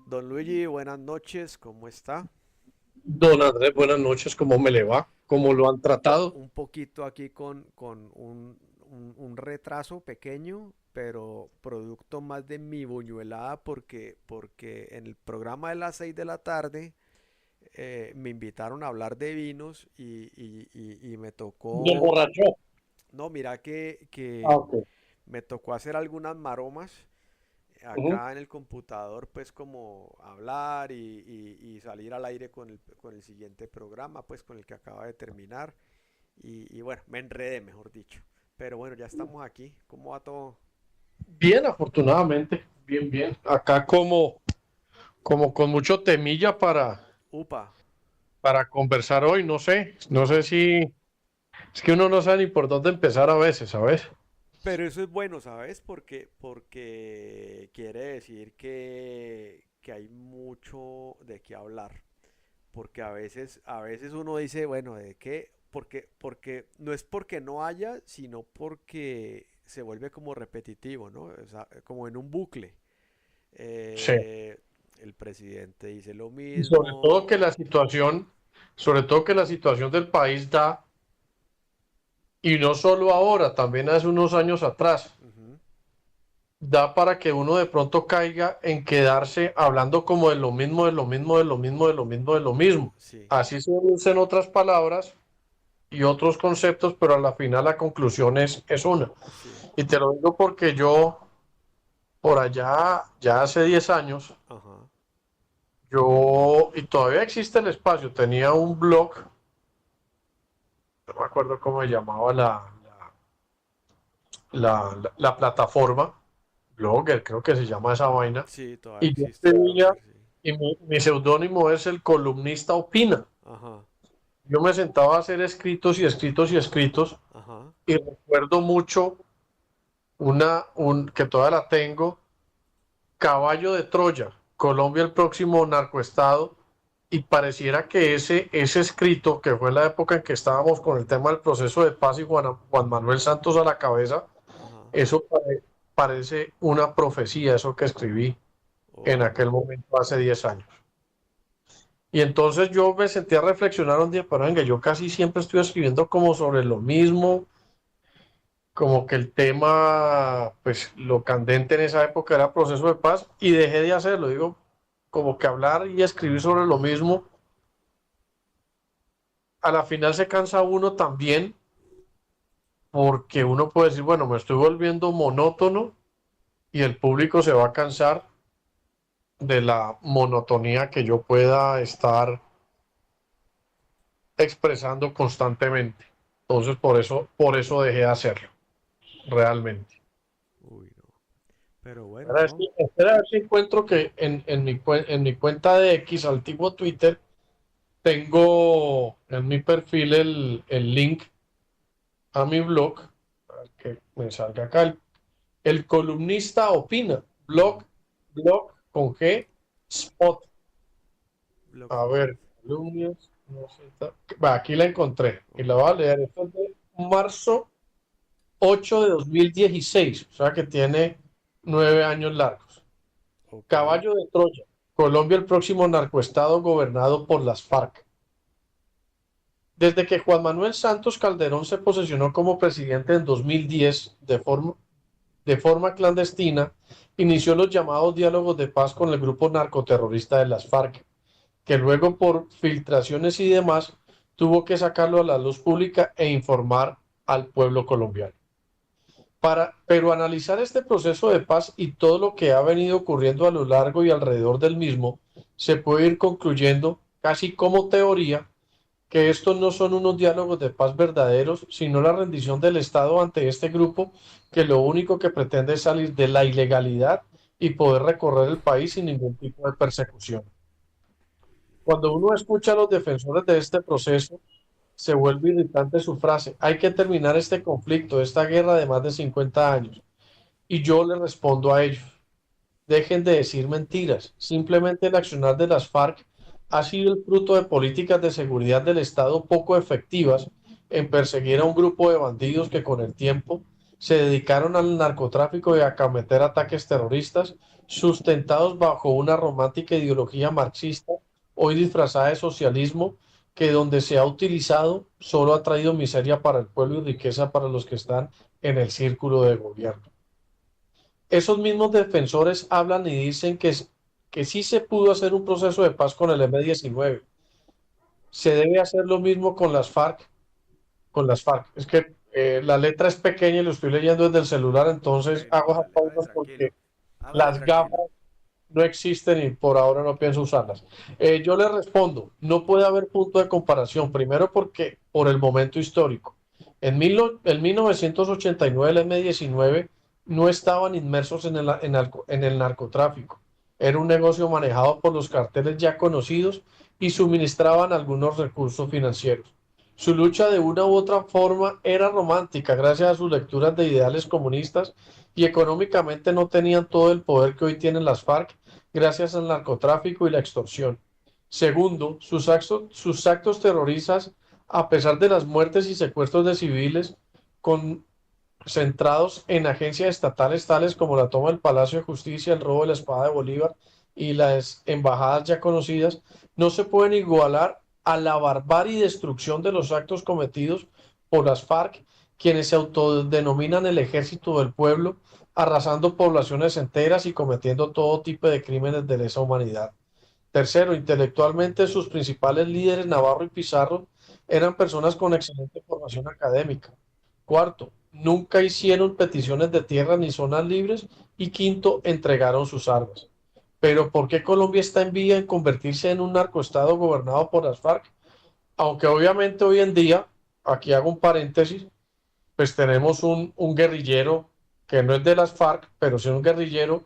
Don Luigi, buenas noches, ¿cómo está? Don Andrés, buenas noches, ¿cómo me le va? ¿Cómo lo han tratado? Un poquito aquí con un retraso pequeño, pero producto más de mi buñuelada porque en el programa de las 6 de la tarde me invitaron a hablar de vinos y me Del tocó, borracho. no, mira Ah, que ok. me tocó hacer algunas maromas Ujú. acá en el computador, pues como hablar y salir al aire con el siguiente programa, pues con el que acaba de terminar. Y bueno, me enredé, mejor dicho. Pero bueno, ya estamos aquí. ¿Cómo va todo? Bien, afortunadamente, bien, bien. Acá como con mucho temilla Upa. para conversar hoy, no sé si es que uno no sabe ni por dónde empezar a veces, ¿sabes? Pero eso es bueno, ¿sabes? Porque quiere decir que hay mucho de qué hablar. Porque a veces uno dice, bueno, ¿de qué? Porque no es porque no haya, sino porque se vuelve como repetitivo, ¿no? O sea, como en un bucle. Sí. Eh, el presidente dice lo Y sobre todo mismo. que la situación del país da, y no solo ahora, también hace unos años atrás, Ujú, da para que uno de pronto caiga en quedarse hablando como de lo mismo, de lo mismo, de lo mismo, de lo mismo, de lo mismo. sí, Así se usan otras palabras y otros conceptos, pero a la final la conclusión es una. sí. Y te lo digo porque yo, por allá, ya hace 10 años, Ajá. y todavía existe el espacio, tenía un blog, no me acuerdo cómo se llamaba la plataforma, Blogger, creo que se llama esa vaina. Sí, todavía Y yo existe escribía, Blogger, sí. y mi seudónimo es el columnista opina. Ajá, Yo me sentaba a hacer escritos y escritos y escritos, ajá. y recuerdo mucho que todavía la tengo, Caballo de Troya, Colombia el próximo narcoestado, y pareciera que ese escrito, que fue en la época en que estábamos con el tema del proceso de paz y Juan Manuel Santos a la cabeza, Ajá. eso parece una profecía, eso que escribí en Oh, aquel momento hace 10 años. Y entonces yo me sentí a reflexionar un día, pero venga, yo casi siempre estoy escribiendo como sobre lo mismo, como que el tema, pues lo candente en esa época era proceso de paz y dejé de hacerlo, digo, como que hablar y escribir sobre lo mismo, a la final se cansa uno también, porque uno puede decir, bueno, me estoy volviendo monótono y el público se va a cansar de la monotonía que yo pueda estar expresando constantemente. Entonces, por eso dejé de hacerlo, realmente. uy, no. Pero bueno, Espera, no. espera a ver si encuentro que en mi cuenta de X, antiguo Twitter, tengo en mi perfil el link a mi blog, para que me salga acá. El columnista opina, Ujú. blog con G, spot. A Blogspot. ver, columnas, no sé, aquí la encontré y la Ok, voy a leer. Esto es de marzo 8 de 2016, o sea que tiene 9 años largos. ok. Caballo de Troya. Colombia, el próximo narcoestado gobernado por las FARC. Desde que Juan Manuel Santos Calderón se posesionó como presidente en 2010 de forma clandestina, inició los llamados diálogos de paz con el grupo narcoterrorista de las FARC, que luego por filtraciones y demás tuvo que sacarlo a la luz pública e informar al pueblo colombiano. Pero analizar este proceso de paz y todo lo que ha venido ocurriendo a lo largo y alrededor del mismo, se puede ir concluyendo, casi como teoría, que estos no son unos diálogos de paz verdaderos, sino la rendición del Estado ante este grupo que lo único que pretende es salir de la ilegalidad y poder recorrer el país sin ningún tipo de persecución. Cuando uno escucha a los defensores de este proceso, se vuelve irritante su frase: hay que terminar este conflicto, esta guerra de más de 50 años. Y yo le respondo a ellos: dejen de decir mentiras. Simplemente el accionar de las FARC ha sido el fruto de políticas de seguridad del Estado poco efectivas en perseguir a un grupo de bandidos que con el tiempo se dedicaron al narcotráfico y a cometer ataques terroristas sustentados bajo una romántica ideología marxista, hoy disfrazada de socialismo, que donde se ha utilizado solo ha traído miseria para el pueblo y riqueza para los que están en el círculo de gobierno. Esos mismos defensores hablan y dicen que sí se pudo hacer un proceso de paz con el M-19. Se debe hacer lo mismo con las FARC, con las FARC. Es que la letra es pequeña y lo estoy leyendo desde el celular, entonces Bueno, hago esas hágale, hágale pausas tranquilo. porque Hágale las tranquilo. gafas no existen y por ahora no pienso usarlas. Yo le respondo, no puede haber punto de comparación, primero porque por el momento histórico. En 1989 el M-19 no estaban inmersos en el narcotráfico. Era un negocio manejado por los carteles ya conocidos y suministraban algunos recursos financieros. Su lucha de una u otra forma era romántica gracias a sus lecturas de ideales comunistas y económicamente no tenían todo el poder que hoy tienen las FARC gracias al narcotráfico y la extorsión. Segundo, sus actos terroristas, a pesar de las muertes y secuestros de civiles, concentrados en agencias estatales tales como la toma del Palacio de Justicia, el robo de la Espada de Bolívar y las embajadas ya conocidas, no se pueden igualar a la barbarie y destrucción de los actos cometidos por las FARC, quienes se autodenominan el ejército del pueblo, arrasando poblaciones enteras y cometiendo todo tipo de crímenes de lesa humanidad. Tercero, intelectualmente sus principales líderes, Navarro y Pizarro, eran personas con excelente formación académica. Cuarto, nunca hicieron peticiones de tierra ni zonas libres. Y quinto, entregaron sus armas. Pero ¿por qué Colombia está en vía en convertirse en un narcoestado gobernado por las FARC? Aunque obviamente hoy en día, aquí hago un paréntesis, pues tenemos un guerrillero que no es de las FARC, pero sí un guerrillero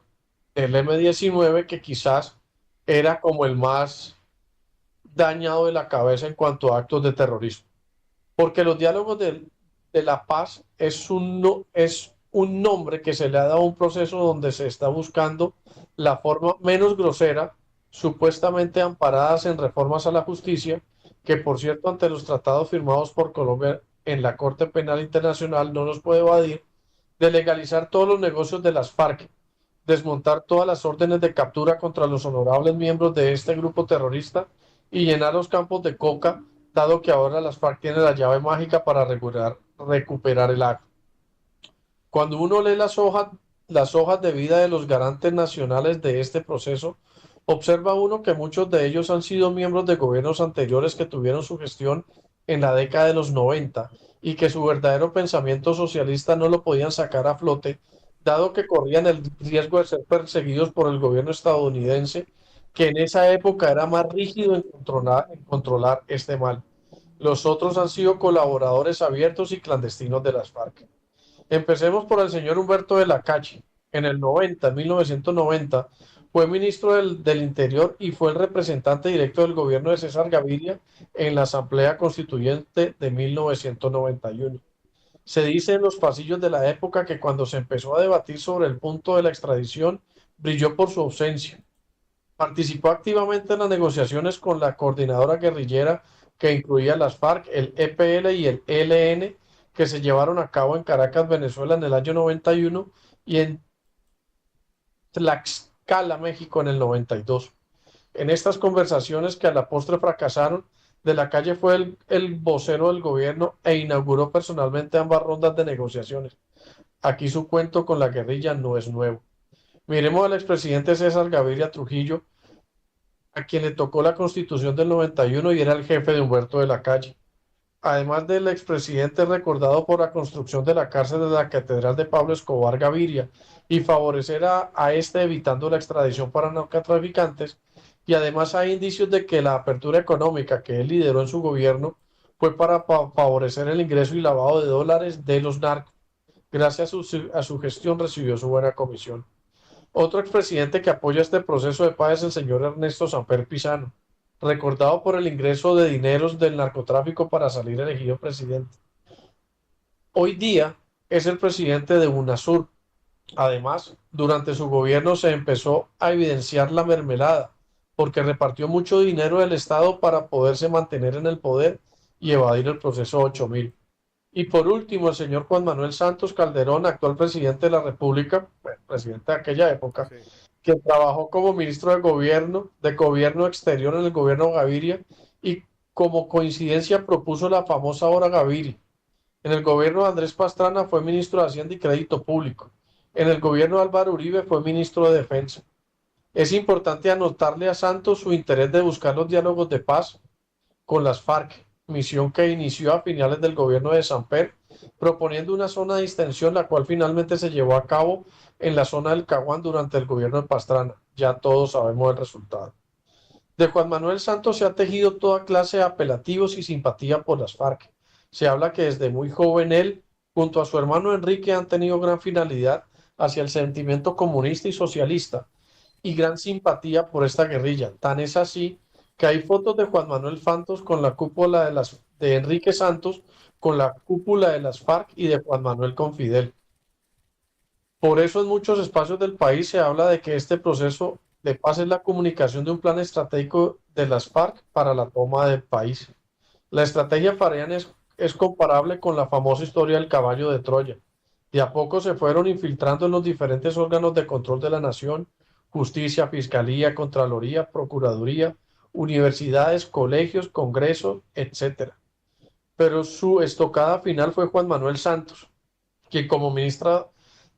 del M-19 que quizás era como el más dañado de la cabeza en cuanto a actos de terrorismo. Porque los diálogos de la paz es un nombre que se le ha dado a un proceso donde se está buscando la forma menos grosera, supuestamente amparadas en reformas a la justicia, que por cierto ante los tratados firmados por Colombia en la Corte Penal Internacional no nos puede evadir, de legalizar todos los negocios de las FARC, desmontar todas las órdenes de captura contra los honorables miembros de este grupo terrorista y llenar los campos de coca, dado que ahora las FARC tienen la llave mágica para recuperar el agua. Cuando uno lee las hojas de vida de los garantes nacionales de este proceso, observa uno que muchos de ellos han sido miembros de gobiernos anteriores que tuvieron su gestión en la década de los 90 y que su verdadero pensamiento socialista no lo podían sacar a flote, dado que corrían el riesgo de ser perseguidos por el gobierno estadounidense, que en esa época era más rígido en controlar este mal. Los otros han sido colaboradores abiertos y clandestinos de las FARC. Empecemos por el señor Humberto de la Calle. En 1990, fue ministro del Interior y fue el representante directo del gobierno de César Gaviria en la Asamblea Constituyente de 1991. Se dice en los pasillos de la época que cuando se empezó a debatir sobre el punto de la extradición, brilló por su ausencia. Participó activamente en las negociaciones con la coordinadora guerrillera que incluía las FARC, el EPL y el ELN, que se llevaron a cabo en Caracas, Venezuela en el año 91 y en Tlaxcala, México en el 92. En estas conversaciones que a la postre fracasaron, De la Calle fue el vocero del gobierno e inauguró personalmente ambas rondas de negociaciones. Aquí su cuento con la guerrilla no es nuevo. Miremos al expresidente César Gaviria Trujillo, a quien le tocó la Constitución del 91 y era el jefe de Humberto de la Calle. Además del expresidente recordado por la construcción de la cárcel de la Catedral de Pablo Escobar Gaviria y favorecer a este evitando la extradición para narcotraficantes, y además hay indicios de que la apertura económica que él lideró en su gobierno fue para favorecer el ingreso y lavado de dólares de los narcos. Gracias a su gestión recibió su buena comisión. Otro expresidente que apoya este proceso de paz es el señor Ernesto Samper Pizano, recordado por el ingreso de dineros del narcotráfico para salir elegido presidente. Hoy día es el presidente de UNASUR. Además, durante su gobierno se empezó a evidenciar la mermelada, porque repartió mucho dinero del Estado para poderse mantener en el poder y evadir el proceso 8000. Y por último, el señor Juan Manuel Santos Calderón, actual presidente de la República, bueno, presidente de aquella época, Sí. quien trabajó como ministro de gobierno exterior en el gobierno Gaviria y como coincidencia propuso la famosa hora Gaviria. En el gobierno de Andrés Pastrana fue ministro de Hacienda y Crédito Público. En el gobierno de Álvaro Uribe fue ministro de Defensa. Es importante anotarle a Santos su interés de buscar los diálogos de paz con las FARC, misión que inició a finales del gobierno de Samper, proponiendo una zona de distensión, la cual finalmente se llevó a cabo en la zona del Caguán durante el gobierno de Pastrana. Ya todos sabemos el resultado. De Juan Manuel Santos se ha tejido toda clase de apelativos y simpatía por las FARC. Se habla que desde muy joven él, junto a su hermano Enrique, han tenido gran finalidad hacia el sentimiento comunista y socialista y gran simpatía por esta guerrilla. Tan es así que hay fotos de Juan Manuel Santos con la cúpula de Enrique Santos con la cúpula de las FARC y de Juan Manuel con Fidel. Por eso en muchos espacios del país se habla de que este proceso de paz es la comunicación de un plan estratégico de las FARC para la toma del país. La estrategia fariana es comparable con la famosa historia del caballo de Troya. De a poco se fueron infiltrando en los diferentes órganos de control de la nación, justicia, fiscalía, contraloría, procuraduría, universidades, colegios, congresos, etcétera. Pero su estocada final fue Juan Manuel Santos, quien como ministra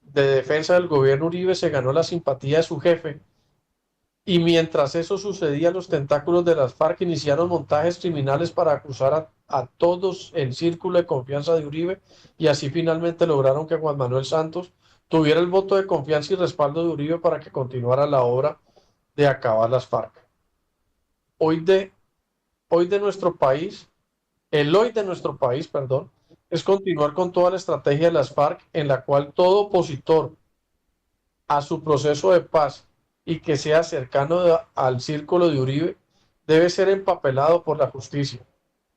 de Defensa del gobierno Uribe se ganó la simpatía de su jefe, y mientras eso sucedía, los tentáculos de las FARC iniciaron montajes criminales para acusar a todos el círculo de confianza de Uribe, y así finalmente lograron que Juan Manuel Santos tuviera el voto de confianza y respaldo de Uribe para que continuara la obra de acabar las FARC. Hoy de nuestro país, el hoy de nuestro país, perdón, es continuar con toda la estrategia de las FARC en la cual todo opositor a su proceso de paz y que sea cercano al círculo de Uribe debe ser empapelado por la justicia,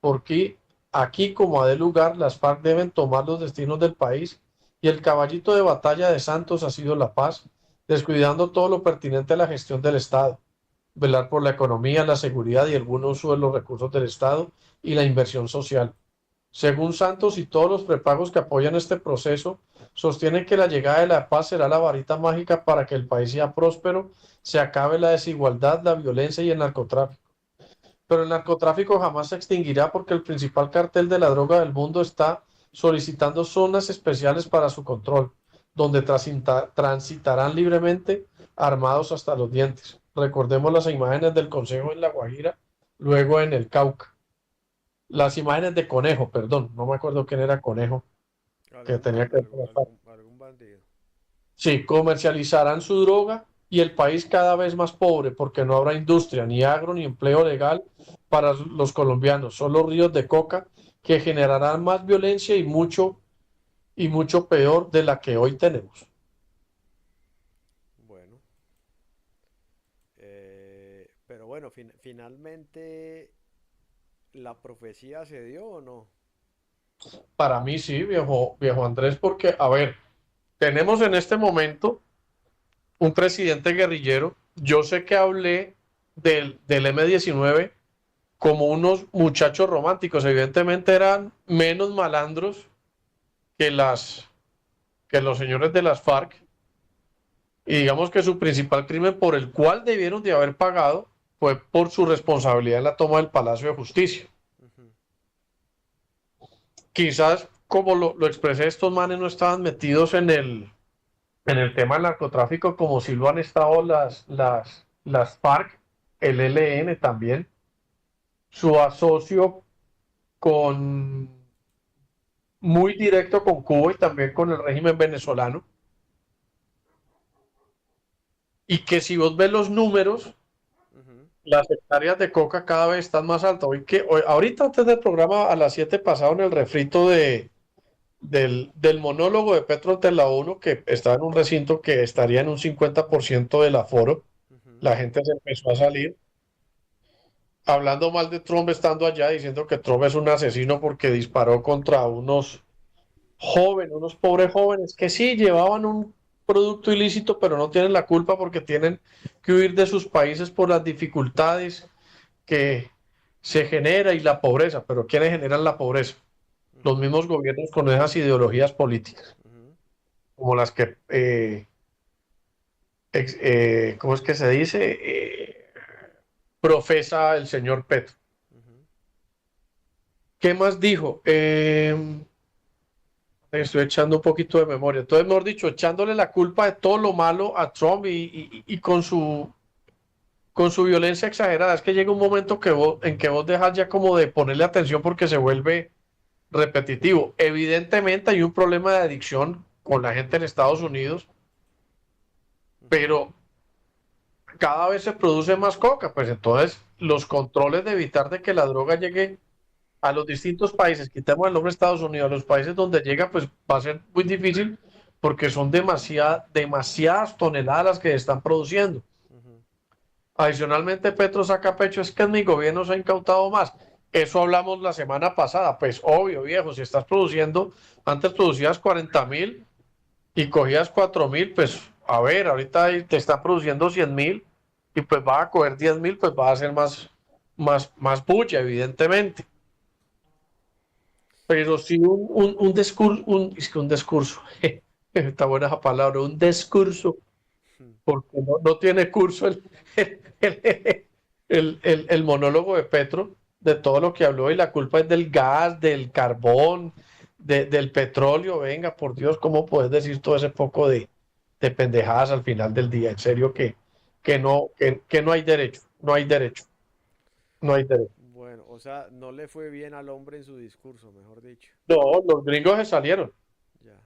porque aquí como a de lugar las FARC deben tomar los destinos del país y el caballito de batalla de Santos ha sido la paz, descuidando todo lo pertinente a la gestión del Estado, velar por la economía, la seguridad y el buen uso de los recursos del Estado y la inversión social. Según Santos y todos los prepagos que apoyan este proceso, sostienen que la llegada de la paz será la varita mágica para que el país sea próspero, se acabe la desigualdad, la violencia y el narcotráfico. Pero el narcotráfico jamás se extinguirá porque el principal cartel de la droga del mundo está solicitando zonas especiales para su control, donde transitarán libremente armados hasta los dientes. Recordemos las imágenes del Consejo en La Guajira, luego en el Cauca. Las imágenes de Conejo, perdón, no me acuerdo quién era Conejo, que Algún tenía que bando, ver con la FARC. algún bandido. Sí, comercializarán su droga y el país cada vez más pobre porque no habrá industria, ni agro, ni empleo legal para los colombianos, solo ríos de coca que generarán más violencia y mucho peor de la que hoy tenemos. Bueno, pero bueno, finalmente la profecía se dio o no. Para mí sí, viejo Andrés, porque, a ver, tenemos en este momento un presidente guerrillero. Yo sé que hablé del M-19 como unos muchachos románticos, evidentemente eran menos malandros que, que los señores de las FARC, y digamos que su principal crimen por el cual debieron de haber pagado fue por su responsabilidad en la toma del Palacio de Justicia. Ujú. Quizás, como lo expresé, estos manes no estaban metidos en el tema del narcotráfico como si lo han estado las FARC, el ELN también, su asocio con muy directo con Cuba y también con el régimen venezolano, y que si vos ves los números, Ujú. las hectáreas de coca cada vez están más altas. Ahorita antes del programa, a las 7 pasado en el refrito del monólogo de Petro ante la ONU, que estaba en un recinto que estaría en un 50% del aforo, Ujú. la gente se empezó a salir, hablando mal de Trump estando allá, diciendo que Trump es un asesino porque disparó contra unos jóvenes, unos pobres jóvenes que sí llevaban un producto ilícito, pero no tienen la culpa porque tienen que huir de sus países por las dificultades que se genera y la pobreza. Pero ¿quiénes generan la pobreza? Los Ujú. mismos gobiernos con esas ideologías políticas, Ujú. como las que ¿cómo es que se dice? Profesa el señor Petro. Ujú. ¿Qué más dijo? Estoy echando un poquito de memoria. Entonces, mejor dicho, echándole la culpa de todo lo malo a Trump y con su violencia exagerada. Es que llega un momento en que vos dejas ya como de ponerle atención porque se vuelve repetitivo. Evidentemente hay un problema de adicción con la gente en Estados Unidos, Ujú. pero cada vez se produce más coca. Pues entonces los controles de evitar de que la droga llegue a los distintos países, quitemos el nombre de Estados Unidos, a los países donde llega, pues va a ser muy difícil porque son demasiadas toneladas las que están produciendo. Ujú. Adicionalmente, Petro saca pecho, es que en mi gobierno se ha incautado más. Eso hablamos la semana pasada. Pues obvio, viejo, si estás produciendo, antes producías 40.000 y cogías 4.000, pues a ver, ahorita te están produciendo 100.000 y pues va a coger 10.000, pues va a ser más bulla, evidentemente. Pero sí un discurso, es que un discurso, está buena esa palabra, un discurso, Ujú. porque no tiene curso el monólogo de Petro, de todo lo que habló, y la culpa es del gas, del carbón, del petróleo. Venga, por Dios, ¿cómo puedes decir todo ese poco de pendejadas al final del día? En serio que no hay derecho, no hay derecho, no hay derecho. Bueno, o sea, no le fue bien al hombre en su discurso, mejor dicho. No, los gringos se salieron. Ya.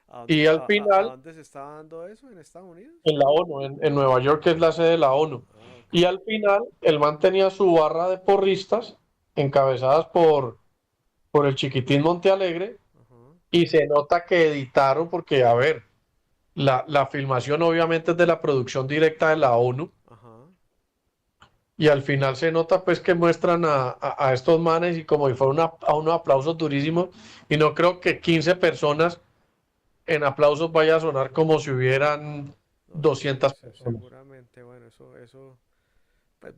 ¿A dónde, Y al a final dónde se está dando eso? ¿En Estados Unidos? en la ONU, en Nueva York, que es la sede de la ONU. Ah, ok. Y al final, el man tenía su barra de porristas, encabezadas por el chiquitín Montealegre, Ajá. y se nota que editaron, porque, a ver, la filmación obviamente es de la producción directa de la ONU, Ajá. y al final se nota pues que muestran a estos manes y como si fuera a unos aplausos durísimos, y no creo que 15 personas en aplausos vaya a sonar como si hubieran No, 200 personas. seguramente, bueno, pues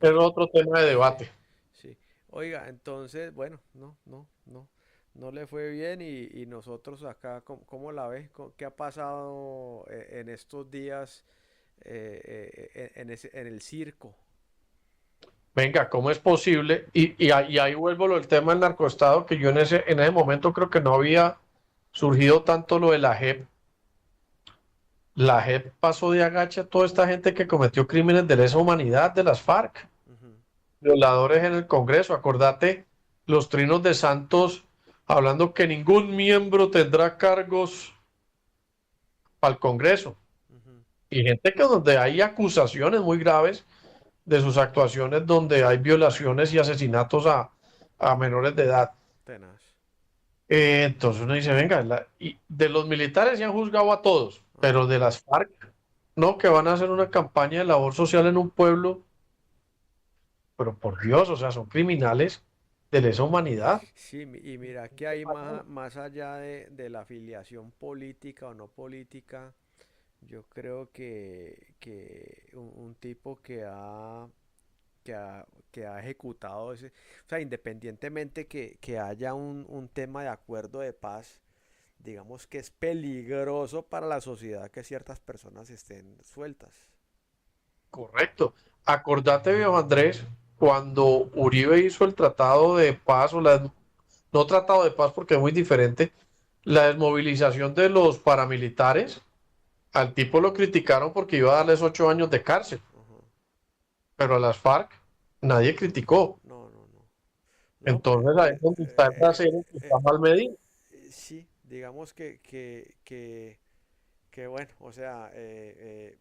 Es bueno, otro tema de sí, debate. sí. Oiga, entonces, bueno, no le fue bien y nosotros acá, ¿cómo la ves? ¿Qué ha pasado en estos días en el circo? Venga, ¿cómo es posible? Y ahí vuelvo lo del tema del narcoestado, que yo en ese momento creo que no había surgido tanto lo de la JEP. La JEP pasó de agache a toda esta gente que cometió crímenes de lesa humanidad de las FARC, Ujú. violadores en el Congreso. Acordate los trinos de Santos hablando que ningún miembro tendrá cargos al Congreso. Ujú. Y gente que donde hay acusaciones muy graves de sus actuaciones, donde hay violaciones y asesinatos a menores de edad. Tenaz. Entonces uno dice, venga, y de los militares se han juzgado a todos, pero Ajá. de las FARC, no, que van a hacer una campaña de labor social en un pueblo, pero por Dios, o sea, son criminales de lesa humanidad. Sí, y mira que hay más allá de la afiliación política o no política, yo creo que un tipo que ha ejecutado ese, o sea, independientemente que haya un tema de acuerdo de paz, digamos que es peligroso para la sociedad que ciertas personas estén sueltas. Correcto. Acordate, viejo Andrés, cuando Uribe hizo el tratado de paz, no tratado de paz porque es muy diferente, la desmovilización de los paramilitares, al tipo lo criticaron porque iba a darles 8 años de cárcel, Ajá. pero a las FARC nadie criticó. No. No, pues, Entonces ahí es donde está el brasero que está mal medido. sí, digamos que bueno, o sea,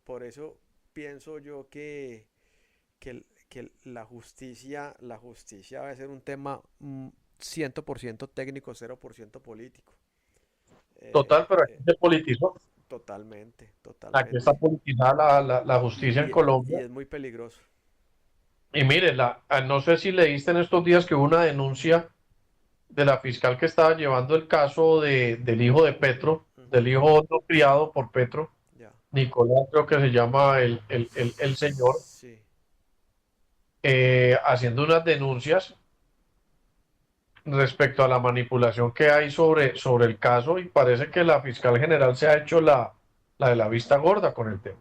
por eso pienso yo que la justicia va a ser un tema 100% técnico, 0% político. Total, pero aquí Eh, se politizó. totalmente, Aquí está totalmente. politizada la Y, justicia en y- y Colombia. es muy peligroso. Y mire, no sé si leíste en estos días que hubo una denuncia de la fiscal que estaba llevando el caso del hijo de Petro, del Ujú. hijo no criado por Petro, Ya. Nicolás, creo que se llama el señor, Sí. haciendo unas denuncias respecto a la manipulación que hay sobre el caso, y parece que la fiscal general se ha hecho la de la vista gorda con el tema.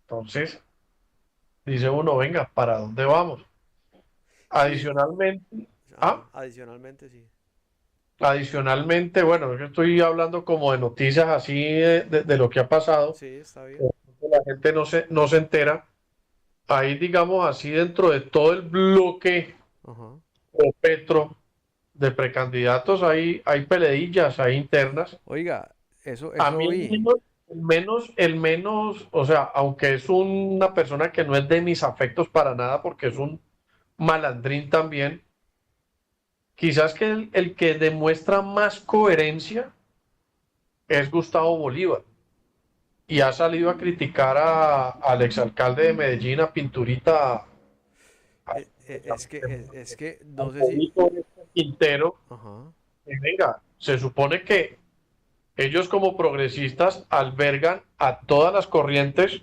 Entonces, dice uno, venga, ¿para dónde vamos? Sí, Adicionalmente, ajá, ah, adicionalmente sí. adicionalmente, bueno, yo estoy hablando como de noticias así de lo que ha pasado, Sí, está bien. que la gente no se entera. Ahí, digamos así, dentro de todo el bloque Ajá. o Petro de precandidatos, hay peleillas, hay internas. Oiga, A eso mí vi. el menos, o sea, aunque es una persona que no es de mis afectos para nada, porque es un malandrín también, quizás que el que demuestra más coherencia es Gustavo Bolívar. Y ha salido a criticar al exalcalde de Medellín, a Pinturita, Es que, al no sé si... Pablito Quintero. Ajá. Y venga, se supone que ellos como progresistas albergan a todas las corrientes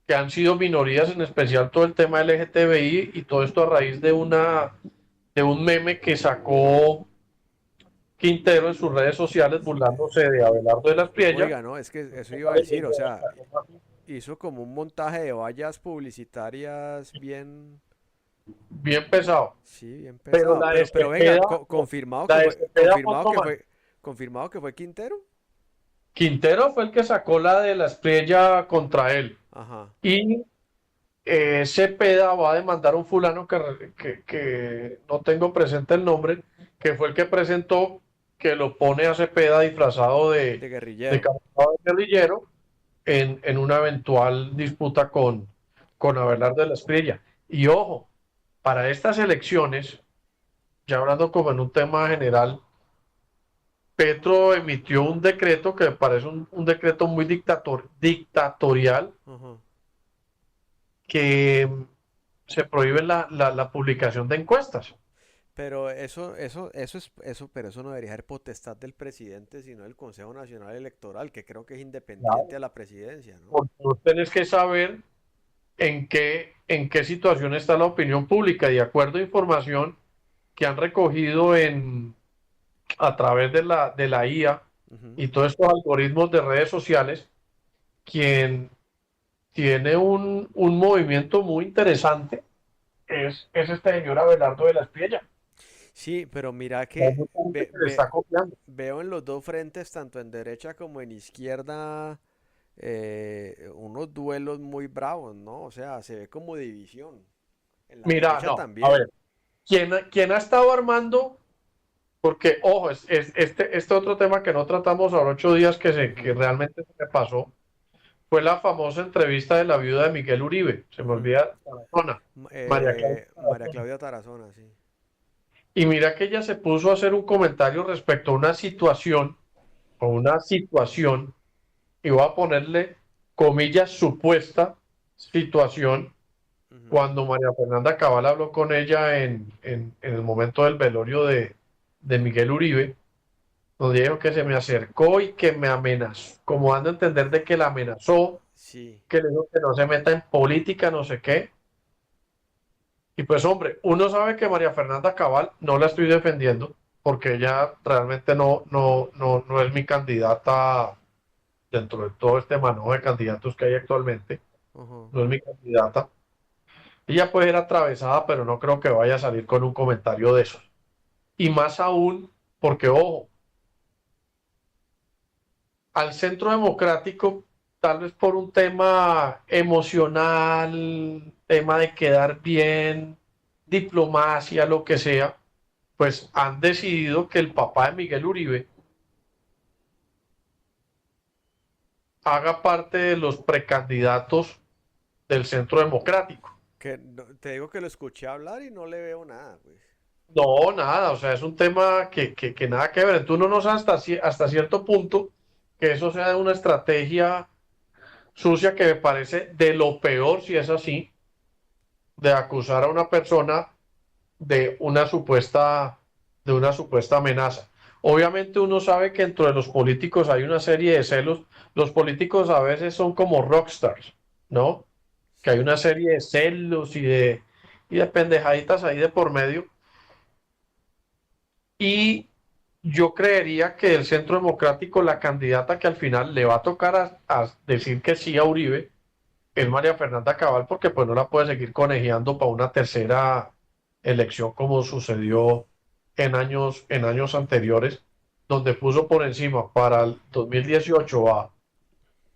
que han sido minorías, en especial todo el tema LGTBI y todo esto a raíz de un meme que sacó Quintero en sus redes sociales burlándose de Abelardo de las Priella. Oiga, no, es que eso iba a decir, o sea, hizo como un montaje de vallas publicitarias bien, Bien pesado. sí, bien Pero pesado. Pero venga, La de Cepeda fue confirmado otro man. confirmado que fue Quintero. Quintero fue el que sacó la de la Priella contra él. Ajá. Y Cepeda va a demandar a un fulano que no tengo presente el nombre, que fue el que presentó que lo pone a Cepeda disfrazado De de guerrillero. capitán guerrillero en una eventual disputa con Abelardo de la Espriella. Y ojo, para estas elecciones, ya hablando como en un tema general, Petro emitió un decreto que me parece un decreto muy dictatorial, Ajá. que se prohíbe la publicación de encuestas. Pero pero eso no debería ser potestad del presidente, sino del Consejo Nacional Electoral, que creo que es independiente a la presidencia, ¿no? Porque vos tenés que saber en qué situación está la opinión pública. De acuerdo a información que han recogido a través de la IA Ujú. y todos estos algoritmos de redes sociales, quien tiene un movimiento muy interesante es este señor Abelardo de la Espriella. Sí, pero mira Hay que mucha gente que le está copiando. veo en los dos frentes, tanto en derecha como en izquierda, unos duelos muy bravos, ¿no? O sea, se ve como división. En la Mira, derecha no, a también. ver, ¿quién ha estado armando? Porque, ojo, este otro tema que no tratamos ahora 8 días que Ujú, realmente se me pasó, fue la famosa entrevista de la viuda de Miguel Uribe. Se me ujú. olvida Tarazona, María Claudia María Tarazona. Claudia Tarazona, sí. Y mira que ella se puso a hacer un comentario respecto a una situación, y voy a ponerle comillas, supuesta situación, Ujú. cuando María Fernanda Cabal habló con ella en el momento del velorio de Miguel Uribe, donde dijo que se me acercó y que me amenazó, como dando a entender de que la amenazó, Sí. que le dijo que no se meta en política, no sé qué. Y pues hombre, uno sabe que María Fernanda Cabal no la estoy defendiendo, porque ella realmente no es mi candidata dentro de todo este manojo de candidatos que hay actualmente, Ujú. no es mi candidata. Ella puede ir atravesada, pero no creo que vaya a salir con un comentario de esos. Y más aún, porque ojo, al centro democrático, tal vez por un tema emocional, tema de quedar bien, diplomacia, lo que sea, pues han decidido que el papá de Miguel Uribe haga parte de los precandidatos del centro democrático. Te digo que lo escuché hablar y no le veo nada, pues. No, nada, o sea, es un tema que nada que ver. Tú no nos hasta cierto punto que eso sea una estrategia sucia que me parece de lo peor, si es así, de acusar a una persona de una supuesta, de una supuesta amenaza. Obviamente uno sabe que dentro de los políticos hay una serie de celos. Los políticos a veces son como rockstars, ¿no? Que hay Sí. una serie de celos y de pendejaditas ahí de por medio. Y yo creería que el Centro Democrático, la candidata que al final le va a tocar a decir que sí a Uribe, es María Fernanda Cabal, porque pues no la puede seguir conejeando para una tercera elección como sucedió en años anteriores, donde puso por encima para el 2018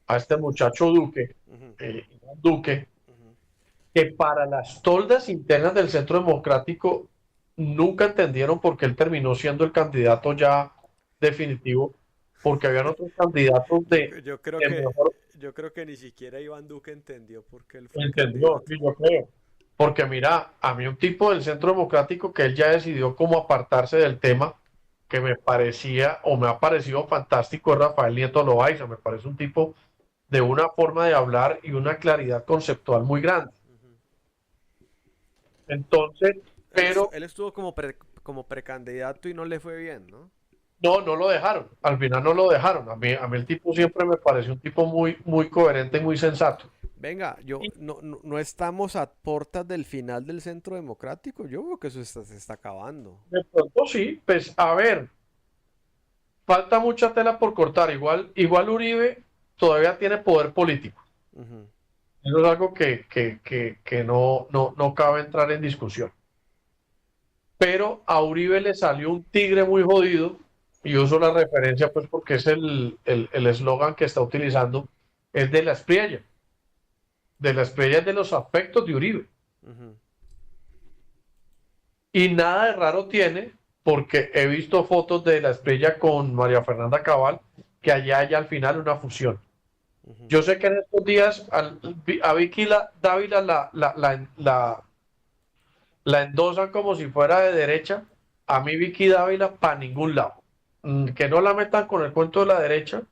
a este muchacho Duque, Ujú, Iván Duque, ujú. que para las toldas internas del Centro Democrático nunca entendieron por qué él terminó siendo el candidato ya definitivo, porque habían otros candidatos Yo, yo creo de que, mejor yo creo que ni siquiera Iván Duque entendió por qué él fue el entendió, candidato. sí, yo creo. Porque mira, a mí un tipo del Centro Democrático que él ya decidió cómo apartarse del tema, que me parecía o me ha parecido fantástico, es Rafael Nieto Loaiza. Me parece un tipo de una forma de hablar y una claridad conceptual muy grande. Ujú. Entonces, pero Él estuvo como precandidato y no le fue bien, ¿no? no, no lo dejaron. Al final no lo dejaron. A mí el tipo siempre me pareció un tipo muy, muy coherente y muy sensato. Venga, yo Y no estamos a portas del final del Centro Democrático. Yo veo que eso se está acabando. de pronto sí, pues a ver, falta mucha tela por cortar. Igual Uribe todavía tiene poder político. Ujú, Eso es algo que no cabe entrar en discusión. Pero a Uribe le salió un tigre muy jodido, y uso la referencia pues porque es el eslogan que está utilizando, es de la Espriella de los afectos de Uribe. ujú, Y nada de raro tiene, porque he visto fotos de la Espriella con María Fernanda Cabal, que allá hay al final una fusión. ujú. Yo sé que en estos días a Vicky Dávila la endosan como si fuera de derecha. A mí Vicky Dávila para ningún lado. Que no la metan con el cuento de la derecha,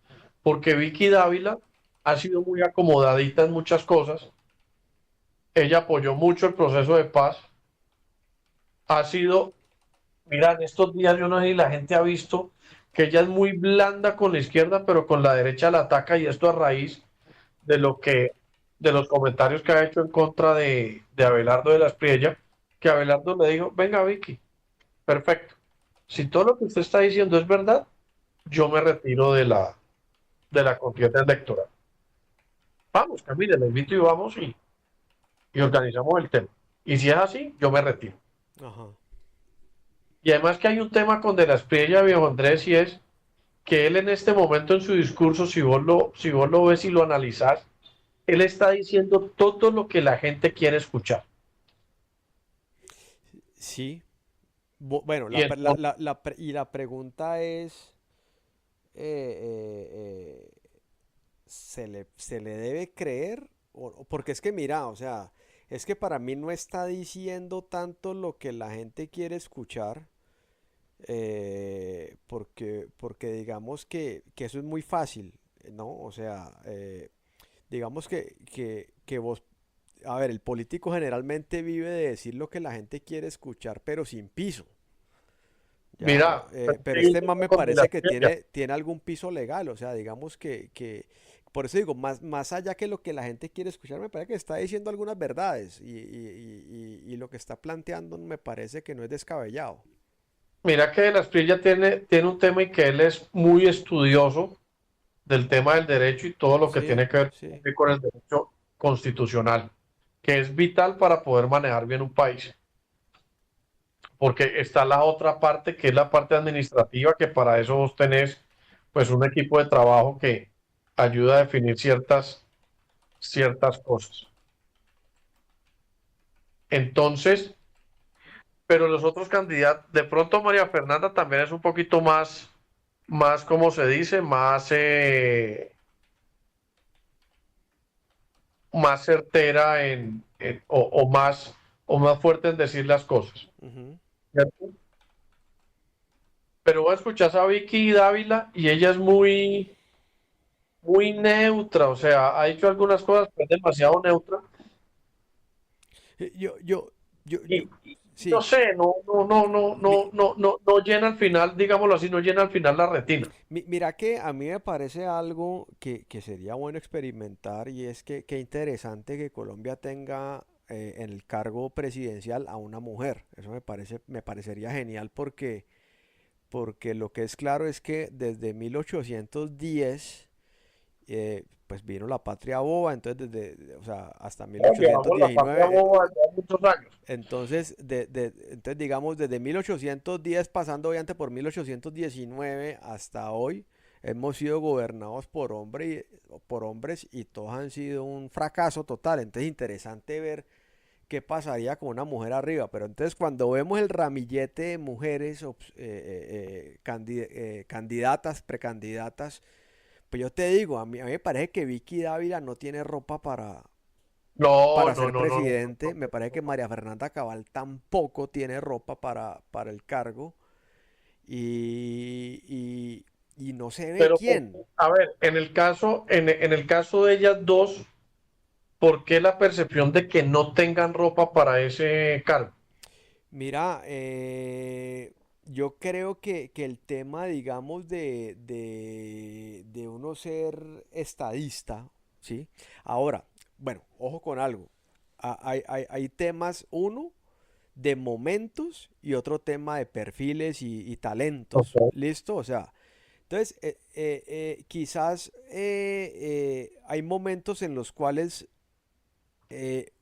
porque Vicky Dávila ha sido muy acomodadita en muchas cosas. Ella apoyó mucho el proceso de paz. Ha sido, mira, en estos días yo no sé si la gente ha visto que ella es muy blanda con la izquierda, pero con la derecha la ataca, y esto a raíz de lo que, de los comentarios que ha hecho en contra de Abelardo de la Espriella, que Abelardo le dijo, venga Vicky, perfecto. Si todo lo que usted está diciendo es verdad, yo me retiro de la contienda electoral. Vamos, Camila, le invito y vamos y organizamos el tema. Y si es así, yo me retiro. Ajá. Y además que hay un tema con De la Espriella, viejo Andrés, y es que él en este momento en su discurso, si vos lo ves y lo analizás, él está diciendo todo lo que la gente quiere escuchar. Sí. Bueno, Y entonces, y la pregunta es, eh, se le debe creer? Porque es que mira, o sea, es que para mí no está diciendo tanto lo que la gente quiere escuchar, porque digamos que eso es muy fácil, ¿no? O sea, digamos que vos, a ver, el político generalmente vive de decir lo que la gente quiere escuchar, pero sin piso. Ya, mira, pero este siguiendo man me con De la parece que Espriella. tiene algún piso legal, o sea, digamos por eso digo, más allá que lo que la gente quiere escuchar, me parece que está diciendo algunas verdades y lo que está planteando me parece que no es descabellado. Mira que De la Espriella tiene un tema, y que él es muy estudioso del tema del derecho y todo lo que Sí, tiene que ver sí. con el derecho constitucional, que es vital para poder manejar bien un país. Porque está la otra parte, que es la parte administrativa, que para eso vos tenés pues un equipo de trabajo que ayuda a definir ciertas cosas. Entonces, pero los otros candidatos, de pronto María Fernanda también es un poquito más, como se dice, más certera o más fuerte en decir las cosas. Ujú. ¿Cierto? Pero vos escuchás a Vicky Dávila y ella es muy neutra, o sea, ha dicho algunas cosas, pero es demasiado neutra. Eh, Yo, yo, yo, Y no sí. sé, no llena al final, digámoslo así, no llena al final la retina. Mira que a mí me parece algo que sería bueno experimentar y es que qué interesante que Colombia tenga en el cargo presidencial a una mujer. Eso me parecería genial porque lo que es claro es que desde 1810 pues vino la patria boba, entonces o sea, hasta Llevamos la patria 1819, boba ya muchos años. entonces, entonces digamos desde 1810 pasando obviamente por 1819 hasta hoy, hemos sido gobernados por hombres y todos han sido un fracaso total, entonces interesante ver qué pasaría con una mujer arriba. Pero entonces cuando vemos el ramillete de mujeres candidatas, precandidatas, pues yo te digo, a mí me parece que Vicky Dávila no tiene ropa No, para no, ser no, no, no, no, presidente, me parece que no. María Fernanda Cabal tampoco tiene ropa para el cargo y, y, y no se ve Pero, quién. a ver, en el caso de ellas dos, ¿por qué la percepción de que no tengan ropa para ese cargo? Mira, yo creo que el tema, digamos, de uno ser estadista, ¿sí? Ahora, bueno, ojo con algo. Hay temas, uno, de momentos y otro tema de perfiles y talentos. Ok. ¿Listo? O sea, entonces, quizás hay momentos en los cuales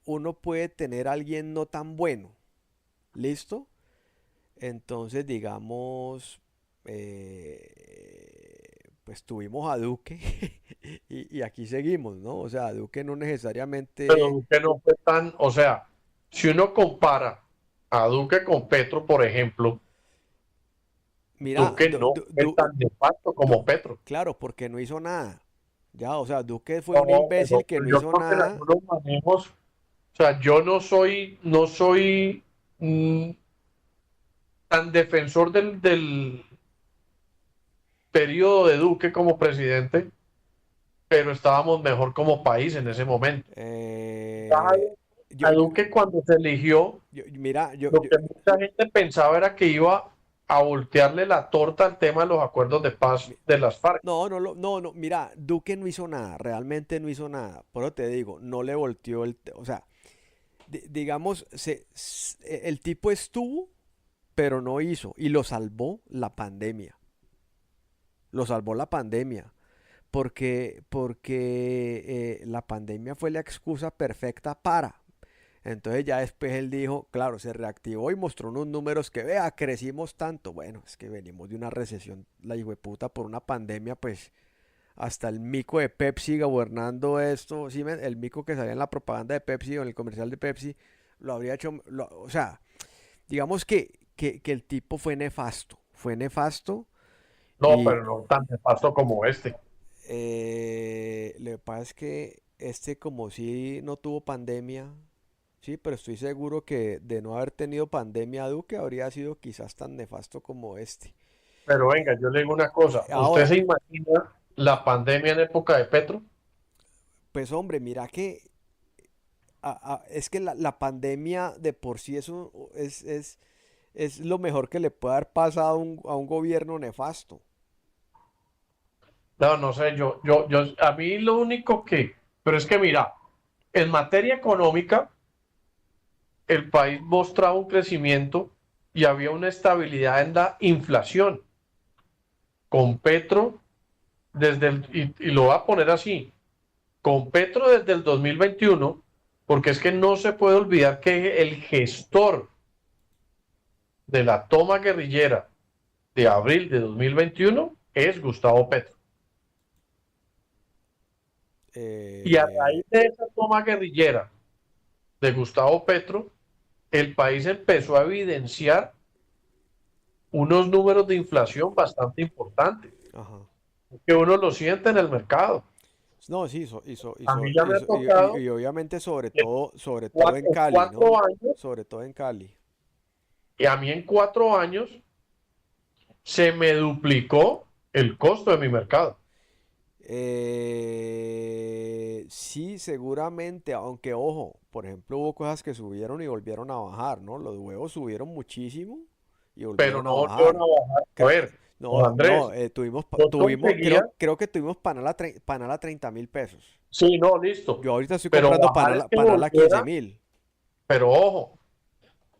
uno puede tener a alguien no tan bueno. ¿Listo? Entonces, digamos, pues tuvimos a Duque y aquí seguimos, ¿no? O sea, Duque no Pero necesariamente... Duque no fue tan, o sea, si uno compara a Duque con Petro, por ejemplo, Mira, Duque no fue tan nefasto como Petro. claro, porque no hizo nada. Ya, o sea, Duque fue un No, imbécil que pero no yo hizo creo que en nada. algunos manejos, o sea, yo no soy mm, tan defensor del periodo de Duque como presidente, pero estábamos mejor como país en ese momento. eh, yo, A yo- Duque cuando se eligió, mira, lo que mucha gente pensaba era que iba a voltearle la torta al tema de los acuerdos de paz mi- de las FARC. no, no, mira, Duque no hizo nada, realmente no hizo nada. Por eso te digo, no le volteó o sea, digamos, el tipo estuvo, pero no hizo. Y lo salvó la pandemia. Lo salvó la pandemia. Porque la pandemia fue la excusa perfecta para. Entonces ya después él dijo, claro, se reactivó y mostró unos números que, vea, crecimos tanto. Bueno, es que venimos de una recesión, la hijueputa, por una pandemia, pues hasta el mico de Pepsi gobernando esto, ¿sí el mico que salía en la propaganda de Pepsi o en el comercial de Pepsi, lo habría hecho, o sea, digamos que el tipo fue nefasto No, y pero no tan nefasto como este. lo que pasa es que este como si no tuvo pandemia, sí, pero estoy seguro que de no haber tenido pandemia Duque habría sido quizás tan nefasto como este. Pero venga, yo le digo una cosa. ¿Usted Ahora, se imagina la pandemia en época de Petro? pues hombre, mira que es que la pandemia de por sí es lo mejor que le puede haber pasado a un gobierno nefasto. No, no sé, a mí lo único pero es que mira, en materia económica, el país mostraba un crecimiento y había una estabilidad en la inflación. Con Petro, y lo voy a poner así, con Petro desde el 2021, porque es que no se puede olvidar que el gestor de la toma guerrillera de abril de 2021 es Gustavo Petro. Y a Eh, raíz de esa toma guerrillera de Gustavo Petro, el país empezó a evidenciar unos números de inflación bastante importantes, ajá. que uno lo siente en el mercado. No, sí, A mí ya me ha tocado y obviamente en sobre todo en en Cali, ¿no? 4 años, Sobre todo en Cali. y a mí en 4 años se me duplicó el costo de mi mercado. Sí, seguramente, aunque ojo, por ejemplo, hubo cosas que subieron y volvieron a bajar, ¿no? Los huevos subieron muchísimo y Pero volvieron a no volvieron a bajar. bajar. A ver, Juan No, Andrés, yo conseguía, creo que tuvimos panal a 30.000 pesos. sí, no, listo, Yo ahorita estoy pero comprando bajar es que panal a 15 volviera, mil. pero ojo,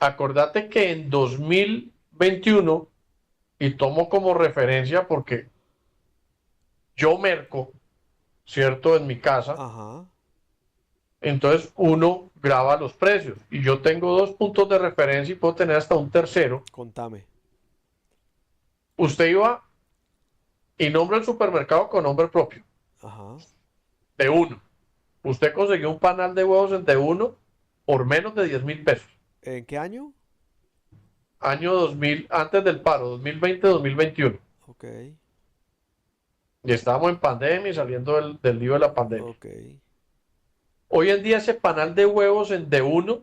acordate que en 2021 y tomo como referencia porque yo merco, ¿cierto? En mi casa, Ajá, entonces uno graba los precios y yo tengo dos puntos de referencia y puedo tener hasta un tercero. contame. Usted iba y nombra el supermercado con nombre propio, Ajá. de uno. Usted consiguió un panal de huevos en de uno por menos de 10.000 pesos. ¿En qué año? Año 2000, antes del paro, 2020-2021. Ok, Y estábamos en pandemia y saliendo del lío de la pandemia. ok, Hoy en día ese panal de huevos en de uno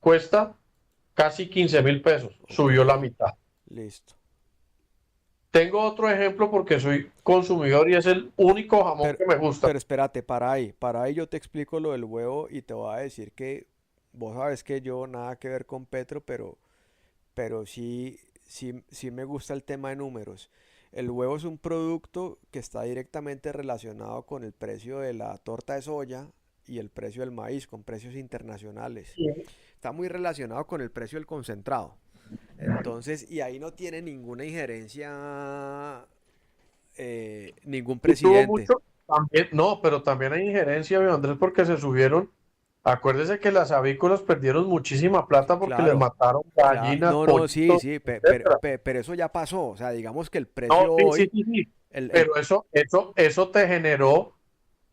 cuesta casi 15.000 pesos. ok. Subió la mitad. Listo. Tengo otro ejemplo porque soy consumidor y es el único jamón Pero, que me gusta. pero espérate, para ahí. Para ahí yo te explico lo del huevo y te voy a decir que vos sabes que yo nada que ver con Petro, pero sí, sí me gusta el tema de números. El huevo es un producto que está directamente relacionado con el precio de la torta de soya y el precio del maíz, con precios internacionales. Está muy relacionado con el precio del concentrado. Entonces, y ahí no tiene ninguna injerencia ningún Y tuvo presidente. mucho, también, no, pero también hay injerencia, viejo Andrés, porque se subieron. Acuérdese que las avícolas perdieron muchísima plata porque les Claro, mataron claro. gallinas, No, no, sí, pollitos, sí, etcétera. pero eso ya pasó. O sea, digamos que el No, precio sí, sí, hoy, sí, sí. el Pero eso te generó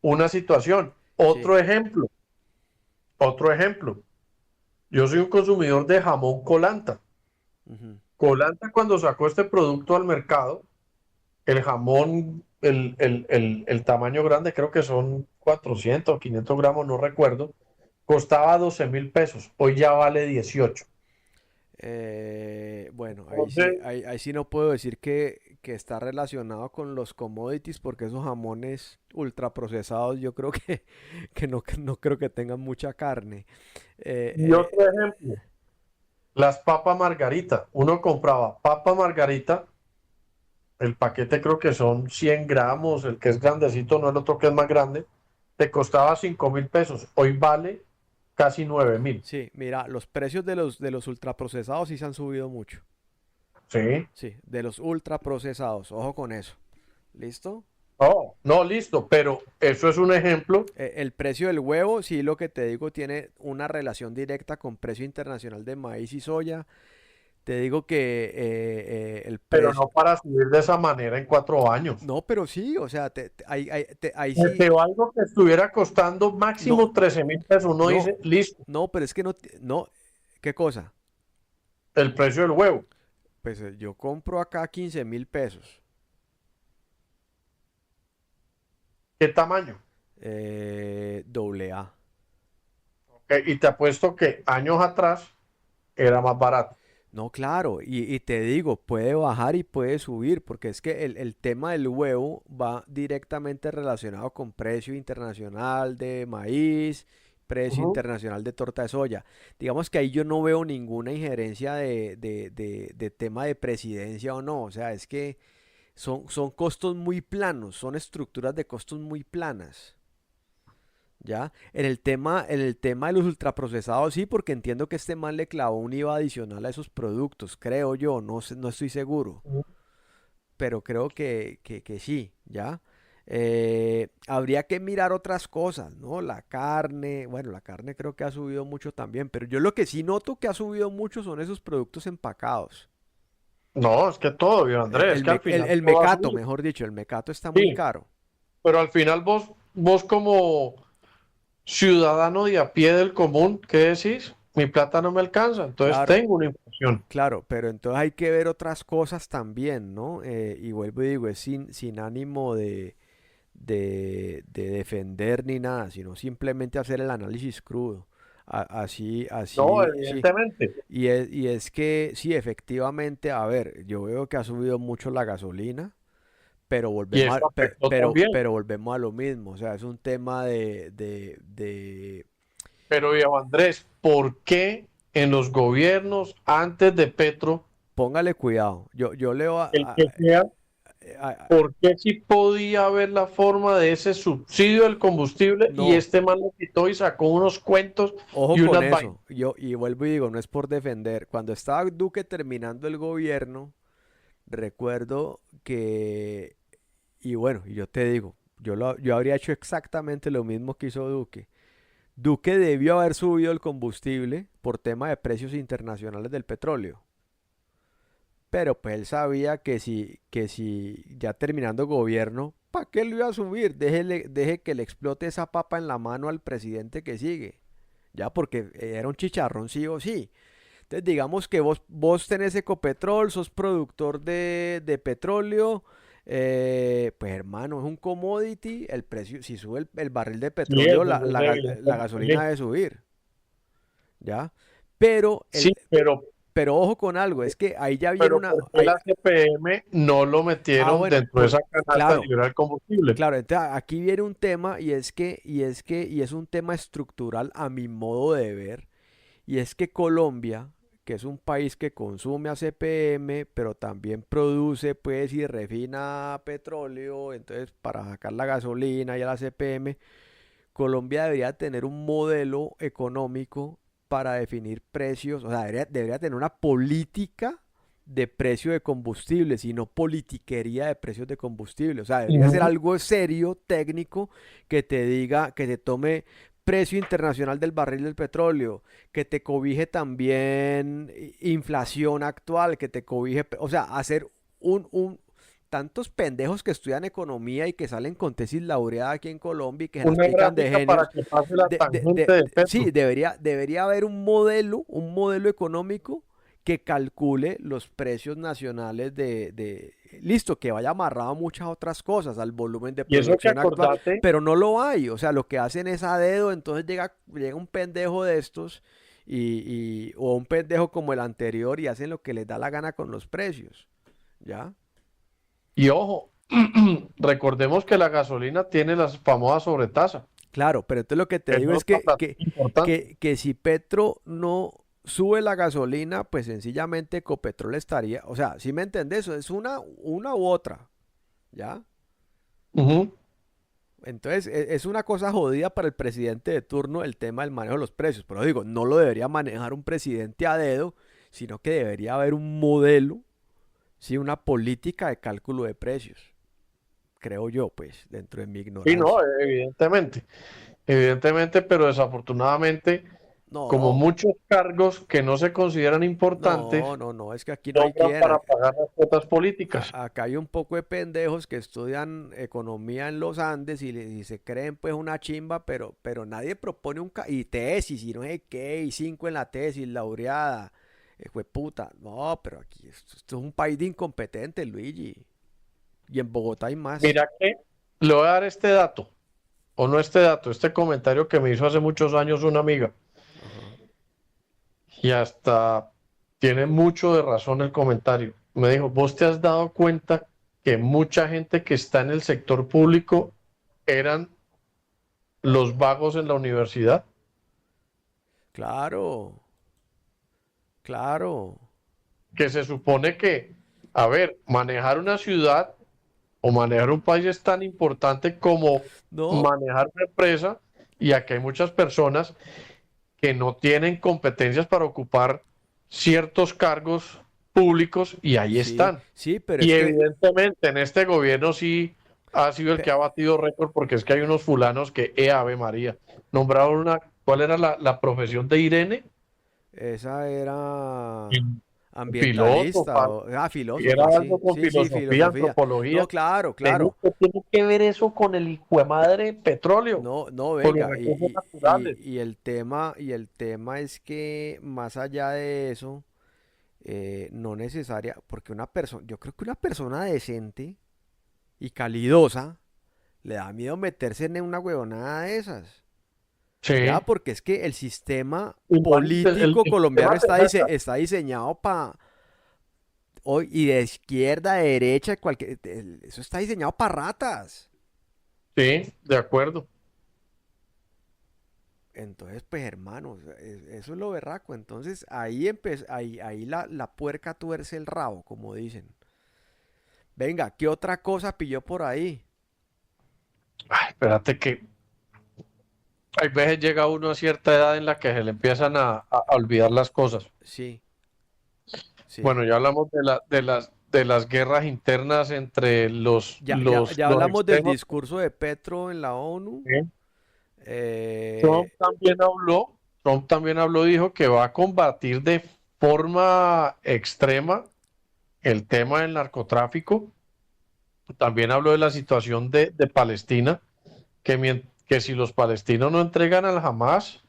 una situación. sí. Otro ejemplo. Yo soy un consumidor de jamón Colanta. Ujú. Colanta cuando sacó este producto al mercado, el jamón, el tamaño grande, creo que son 400 o 500 gramos, no recuerdo, costaba 12.000 pesos. Hoy ya vale 18. Bueno, Entonces, ahí sí no puedo decir que está relacionado con los commodities porque esos jamones ultraprocesados yo creo que no creo que tengan mucha carne. Eh, y eh, otro ejemplo, las papas margarita. Uno compraba papa margarita, el paquete creo que son 100 gramos, el que es grandecito, no el otro que es más grande, te costaba 5.000 pesos. Hoy vale casi 9.000. sí, mira, los precios de los ultraprocesados sí se han subido mucho. Sí. Sí, de los ultraprocesados, ojo con eso. ¿Listo? Oh, no, listo, pero eso es un ejemplo, El precio del huevo, sí, lo que te digo, tiene una relación directa con precio internacional de maíz y soya. Te digo que el pero precio... no para subir de esa manera en 4 años. No, pero sí, o sea, ahí sí... Pero algo que estuviera costando No, máximo 13.000 pesos, uno no, dice, listo, no, pero es que no... No, ¿qué cosa? el precio del huevo. Pues yo compro acá 15.000 pesos. ¿Qué tamaño? Doble A. Ok, y te apuesto que años atrás era más barato. No, claro, y te digo, puede bajar y puede subir, porque es que el tema del huevo va directamente relacionado con precio internacional de maíz, precio Ujú. internacional de torta de soya. Digamos que ahí yo no veo ninguna injerencia de tema de presidencia o no, o sea, es que son costos muy planos, son estructuras de costos muy planas. ¿Ya? En el tema de los ultraprocesados, sí, porque entiendo que este man le clavó un IVA adicional a esos productos, creo yo, no estoy seguro, pero creo que sí, ¿ya? Habría que mirar otras cosas, ¿no? La carne, bueno, la carne creo que ha subido mucho también, pero yo lo que sí noto que ha subido mucho son esos productos empacados. No, es que todo, viejo Andrés, que al final El todo va a mecato, subir. mejor dicho, el mecato está muy Sí, caro. pero al final vos como ciudadano de a pie del común, ¿qué decís? Mi plata no me alcanza, entonces Claro, tengo una inflación. claro, pero entonces hay que ver otras cosas también, ¿no? Y vuelvo y digo, es sin ánimo de defender ni nada, sino simplemente hacer el análisis crudo. No, Sí. evidentemente. Y es que sí, efectivamente, a ver, yo veo que ha subido mucho la gasolina, Y eso afectó también. pero volvemos a lo mismo. O sea, es un tema Pero, viejo Andrés, ¿por qué en los gobiernos antes de Petro, póngale cuidado. Yo leo el que sea, a- por qué sí podía haber la forma de ese subsidio del combustible y no. este man lo quitó y sacó unos cuentos Ojo y con unas vainas? eso. Y vuelvo y digo, no es por defender. Cuando estaba Duque terminando el gobierno, recuerdo que, y bueno, y yo te digo, yo habría hecho exactamente lo mismo que hizo Duque. Duque debió haber subido el combustible por tema de precios internacionales del petróleo. Pero pues él sabía que si ya terminando gobierno, ¿para qué lo iba a subir? Deje que le explote esa papa en la mano al presidente que sigue. Ya, porque era un chicharrón sí o sí. Entonces digamos que vos tenés Ecopetrol, sos productor de petróleo, pues hermano, es un commodity, el precio, si sube el barril de Sí, petróleo, eso es la evidente. gasolina debe subir, ¿ya? Pero, Sí, pero ojo con algo, es que ahí ya viene pero una... ¿por qué la CPM no lo metieron bueno, dentro de esa canasta claro, libre del combustible? claro, entonces aquí viene un tema y es un tema estructural a mi modo de ver, y es que Colombia, que es un país que consume ACPM, pero también produce pues y refina petróleo, entonces para sacar la gasolina y el ACPM, Colombia debería tener un modelo económico para definir precios, o sea, debería tener una política de precio de combustibles y no politiquería de precios de combustible. O sea, debería ser Ujú. algo serio, técnico, que te diga, que te tome precio internacional del barril del petróleo, que te cobije también inflación actual, que te cobije, o sea, hacer un tantos pendejos que estudian economía y que salen con tesis laureada aquí en Colombia y que se las Una pican de gráfica para genios. que pase la tangente de Sí, Petro. debería haber un modelo económico que calcule los precios nacionales listo, que vaya amarrado a muchas otras cosas, al volumen de Y eso que producción actual, acordate, pero no lo hay. O sea, lo que hacen es a dedo, entonces llega un pendejo de estos o un pendejo como el anterior y hacen lo que les da la gana con los precios. ¿Ya? y ojo, recordemos que la gasolina tiene las famosas sobretasas. Claro, pero entonces lo que te Es digo es otra plataforma importante. que si Petro no sube la gasolina, pues sencillamente Ecopetrol estaría, o sea, si me entendés, es una u otra, ¿ya? Ujú. Entonces es una cosa jodida para el presidente de turno el tema del manejo de los precios, pero digo, no lo debería manejar un presidente a dedo, sino que debería haber un modelo, sí, una política de cálculo de precios, creo yo, pues, dentro de mi Sí, no, ignorancia. evidentemente, evidentemente, pero desafortunadamente, como No, muchos cargos que no se consideran importantes, no, es que aquí no hay nombran quien. para pagar las cuotas políticas. Acá hay un poco de pendejos que estudian economía en los Andes y se creen pues una chimba, pero nadie propone y tesis y no sé qué, y cinco en la tesis, laureada. Fue puta. No, pero aquí esto es un país de incompetentes, Luigi. Y en Bogotá hay más. Mira que le voy a dar este dato, o no este dato, este comentario que me hizo hace muchos años una amiga, Ajá. y hasta tiene mucho de razón el comentario. Me dijo, ¿vos te has dado cuenta que mucha gente que está en el sector público eran los vagos en la universidad? Claro, claro. Que se supone que, a ver, manejar una ciudad o manejar un país es tan importante como No, manejar una empresa, y aquí hay muchas personas que no tienen competencias para ocupar ciertos cargos públicos y ahí sí, están. sí, pero Y es que evidentemente en este gobierno sí ha sido el que ha pe- batido récord, porque es que hay unos fulanos que, Ave María, nombraron una, ¿cuál era la profesión de Irene? esa era Mm. ambientalista, Filósofa, era filósofa, algo sí, con sí, sí, filosofía, filosofía. No, antropología. claro, Me dijo, claro. ¿qué tiene que ver eso con el hijo de madre petróleo, No, no, con los venga, recursos naturales? y el tema es que más allá de eso, no necesaria, porque una persona, yo creo que una persona decente y calidosa le da miedo meterse en una huevonada de esas. Ya, Sí, porque es que el sistema igual político el sistema colombiano te saca. está diseñado para, y de izquierda, de derecha, eso está diseñado para ratas. Sí, de acuerdo. Entonces, pues hermanos, eso es lo berraco. Entonces ahí la puerca tuerce el rabo, como dicen. Venga, ¿qué otra cosa pilló por ahí? Ay, espérate que hay veces llega uno a cierta edad en la que se le empiezan a olvidar las cosas. Sí, sí. Bueno, ya hablamos de de las guerras internas entre Ya los hablamos del extremos. discurso de Petro en la ONU. ¿Sí? Eh, Trump también habló, dijo que va a combatir de forma extrema el tema del narcotráfico. También habló de la situación de Palestina, que si los palestinos no entregan al Hamas,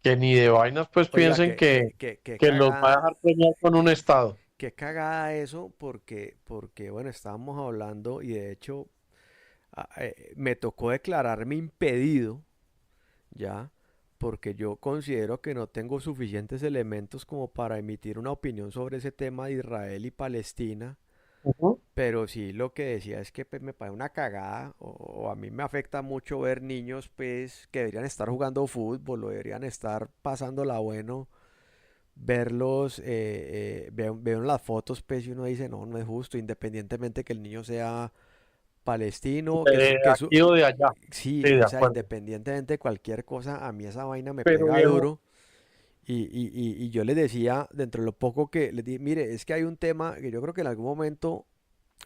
que ni de vainas pues oiga, piensen que que los va a cagada, dejar premiar con un Estado. qué cagada eso, porque bueno, estábamos hablando y de hecho me tocó declararme impedido, ya, porque yo considero que no tengo suficientes elementos como para emitir una opinión sobre ese tema de Israel y Palestina. Ujú. Pero sí, lo que decía es que pues, me parece una cagada, o a mí me afecta mucho ver niños pues que deberían estar jugando fútbol o deberían estar pasándola bueno, verlos, veo en las fotos pues y uno dice, no, no es justo, independientemente que el niño sea palestino, De que su, aquí o de allá. sí, Sí, de o sea, acuerdo. independientemente de cualquier cosa, a mí esa vaina me Pero pega viejo, duro. Y yo le decía, dentro de lo poco que le di, mire, es que hay un tema que yo creo que en algún momento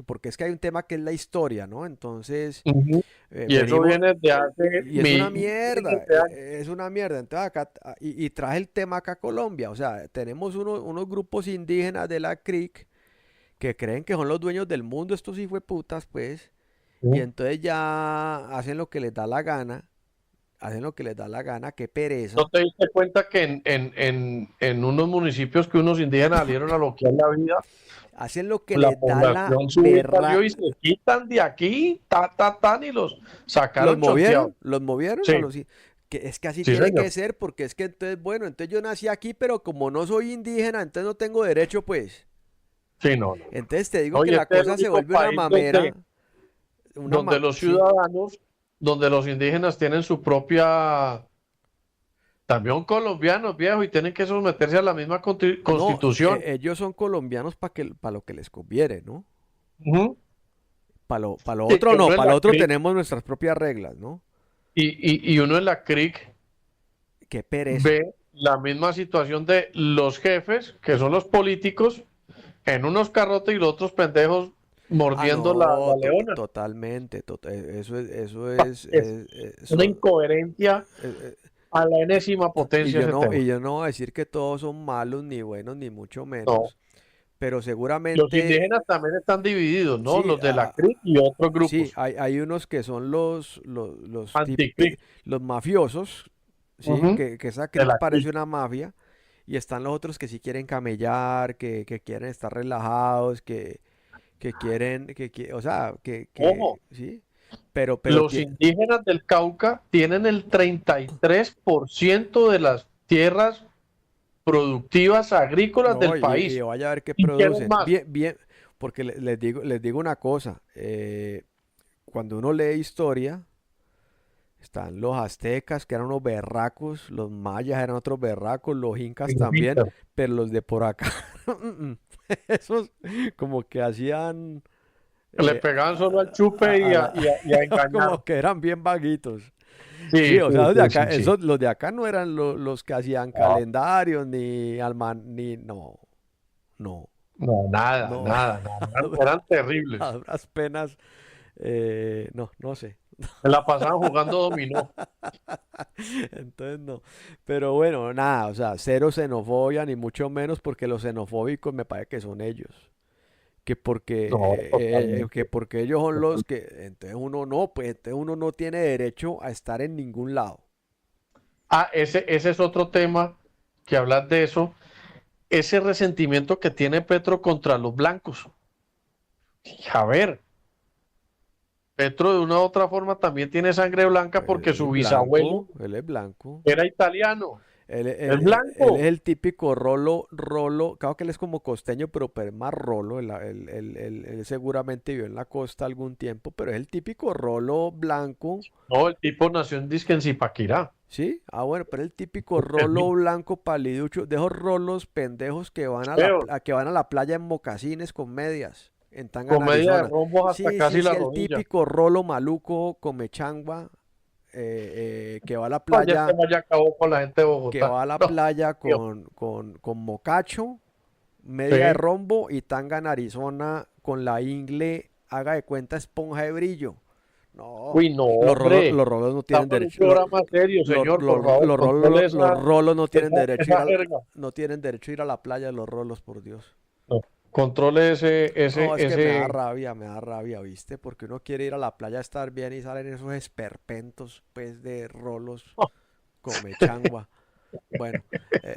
porque es que hay un tema que es la historia, ¿no? Entonces, ujú, y eso venimos, viene de hace y es una miles mierda, de años. es una mierda. Entonces acá, y traje el tema acá a Colombia, o sea, tenemos unos grupos indígenas de la CRIC que creen que son los dueños del mundo, estos hijueputas, pues, y ¿Sí? entonces ya hacen lo que les da la gana, hacen lo que les da la gana, qué ¿No pereza, te diste cuenta que en unos municipios que unos indígenas salieron a bloquear la vida, hacen lo que la les da la población civil salió berra, y se quitan de aquí, tan, y los sacaron choteados? los movieron a Sí, los... Que es que así sí, tiene señor. que ser, porque es que entonces, bueno, entonces yo nací aquí, pero como no soy indígena, entonces no tengo derecho, pues. Sí, no, no, no. Entonces te digo que Oye, la este es el cosa se único vuelve una país mamera, donde los sí, ciudadanos, donde los indígenas tienen su propia, también colombianos, viejo, y tienen que someterse a la misma no, constitución. ellos son colombianos para lo que les conviene, ¿no? Ujú. Para lo Y otro no, uno en para lo la otro CRIC, tenemos nuestras propias reglas, ¿no? y uno en la CRIC Qué pereza. ve la misma situación de los jefes, que son los políticos, en unos carrotes y los otros pendejos Ah, mordiendo no, la leona. totalmente, eso Es una incoherencia eh, a la enésima potencia ese tema. y yo no voy a decir que todos son malos, ni buenos, ni mucho No. menos, pero Los seguramente, indígenas también están divididos, ¿no? sí, Los de la CRIC y otros sí, grupos. hay unos que son Anticric. los mafiosos, sí, Ujú. que esa De CRIC la parece CRIC. una mafia, y están los otros que sí quieren camellar, que quieren estar relajados, que quieren, o sea, Ojo, sí, los indígenas del Cauca tienen el 33% de las tierras productivas agrícolas no, del y país vaya a ver qué y quieren producen. más. Bien, bien, porque les digo una cosa. Cuando uno lee historia, están los aztecas, que eran unos berracos, los mayas eran otros berracos, los incas también, Inter. pero los de por acá, esos como que hacían, Le eh, pegaban solo al chupe a la- y a engañar. como que eran bien vaguitos. Sí, Sí, o sí, sea, los de sí, acá, sí, sí. los de acá no eran los que hacían No, calendarios, ni ni, no, no. no, nada, No, nada, nada. a Eran duras, a terribles. duras penas, no, no sé. Se la pasaban jugando dominó. Entonces no. Pero bueno, nada, o sea, cero xenofobia, ni mucho menos porque los xenofóbicos me parece que son ellos. No, Que totalmente. porque ellos son los que, entonces uno no, pues entonces uno no tiene derecho a estar en ningún lado. Ah, ese es otro tema que hablas de eso. Ese resentimiento que tiene Petro contra los blancos. A ver, Petro de una u otra forma también tiene sangre blanca Pues porque su bisabuelo él es blanco. era italiano. Es Él blanco. es el típico rolo, claro que él es como costeño, pero es más rolo, él seguramente vivió en la costa algún tiempo, pero es el típico rolo blanco, No, el tipo nació en Disque en Zipaquirá. ¿sí? Ah, bueno, pero es el típico rolo blanco paliducho, de esos rolos pendejos que van Feo, que van a la playa en mocasines con medias, en con Tangana, media de Arizona. rombos hasta casi Sí, la el rodilla. típico rolo maluco come changua, que va a la Oye, este playa ya acabó con la gente de que Bogotá. va a la No, playa Dios. con mocacho, media de Sí. rombo y tanga en Arizona con la ingle, haga de cuenta, esponja de brillo. No, Uy, no, hombre. los rolos no tienen Estamos en un derecho, programa serio, señor. Por favor, controle los rolos no tienen derecho a ir esa jerga. no tienen derecho a ir a la playa, los rolos, por Dios. No, controle No, es que me da rabia, ¿viste? Porque uno quiere ir a la playa a estar bien y salen esos esperpentos, pues, de rolos come changua. Bueno, eh,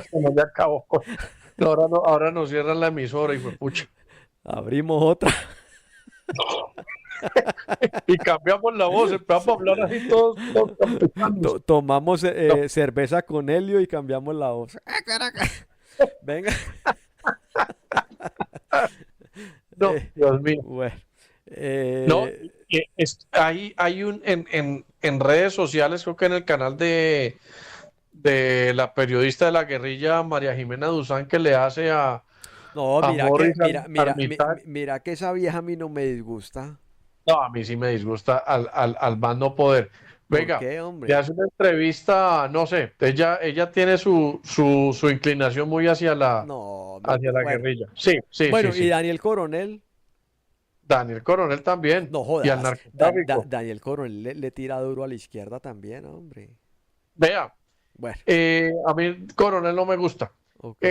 Se nos ya acabó. Ahora no, ahora nos cierran la emisora y fue pucha. abrimos otra. Y cambiamos la voz, empezamos a hablar así todos campechanos. Tomamos No, cerveza con helio y cambiamos la voz. Venga. no, Eh, Dios mío. bueno. No, eh, hay un en redes sociales, creo que en el canal de la periodista de la guerrilla María Jimena Duzán que le hace no, a Morris Armitage. mira que esa vieja a mí no me disgusta. No, a mí sí me disgusta al más no poder. ¿Por Venga, qué, le hombre? hace una entrevista, no sé, ella tiene su inclinación muy No, hacia la bueno. guerrilla. Sí, sí, sí, Bueno, y sí. Daniel Coronel, Daniel Coronel también. no Y al jodas. narcotráfico. Daniel Coronel le tira duro a la izquierda también, hombre. Vea, Bueno, a mí Coronel no me gusta. ok.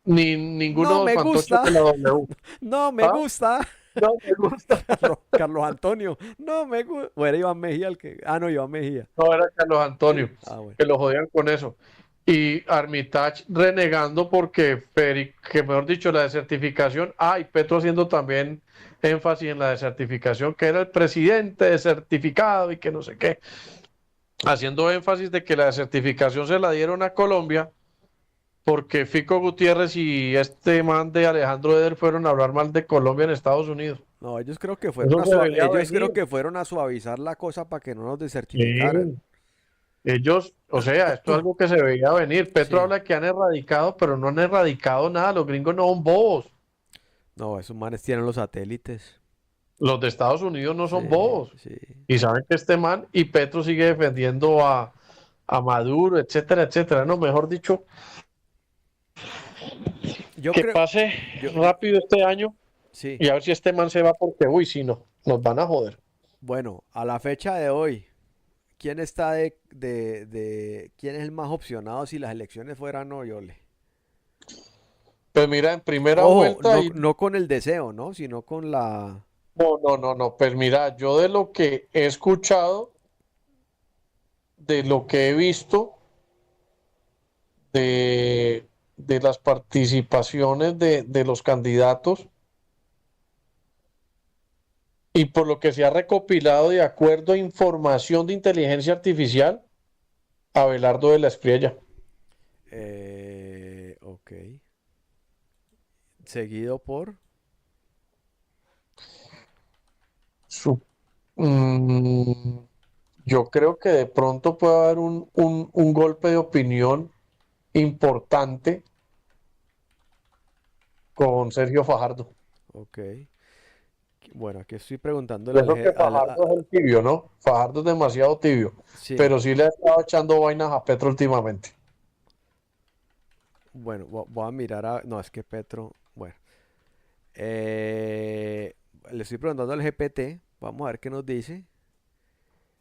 Ni ninguno No de los me fantoches gusta, de la W. no me ¿Ah? gusta. No me gusta. Carlos Antonio, no me gusta. O era Iván Mejía el que. Ah, no, Iván Mejía. No era Carlos Antonio, Ah, bueno. que lo jodían con eso. Y Armitage renegando porque, que mejor dicho, la desertificación, y Petro haciendo también énfasis en la desertificación, que era el presidente desertificado y que no sé qué, haciendo énfasis de que la desertificación se la dieron a Colombia porque Fico Gutiérrez y este man de Alejandro Eder fueron a hablar mal de Colombia en Estados Unidos. No, ellos creo que fueron Eso a se veía ellos creo venir. que fueron a suavizar la cosa para que no nos desertificaran. Sí. Ellos, o sea, esto es algo que se veía venir. Petro Sí. habla que han erradicado, pero no han erradicado nada. Los gringos no son bobos. No, esos manes tienen los satélites. Los de Estados Unidos no Sí, son bobos. sí. Y saben que este man y Petro sigue defendiendo a Maduro, etcétera, etcétera. No, mejor dicho, Yo que creo, pase yo, rápido este año sí. y a ver si este man se va porque, uy, si no, nos van a joder. Bueno, a la fecha de hoy, ¿quién está quién es el más opcionado si las elecciones fueran hoy, Ole? Pues mira, en primera Ojo, vuelta, y no con el deseo, ¿no? Sino con la... no. Pues mira, yo de lo que he escuchado, de lo que he visto, de las participaciones de los candidatos y por lo que se ha recopilado de acuerdo a información de inteligencia artificial, Abelardo de la Espriella. Ok. Seguido por... Su- mm, yo creo que de pronto puede haber un golpe de opinión importante con Sergio Fajardo. Ok. Bueno, aquí estoy preguntándole Yo creo que Fajardo es el tibio, ¿no? Fajardo es demasiado tibio, sí, pero sí le ha estado echando vainas a Petro últimamente. bueno, voy a mirar a... No, es que Petro... Bueno. Eh, le estoy preguntando al GPT. Vamos a ver qué nos dice.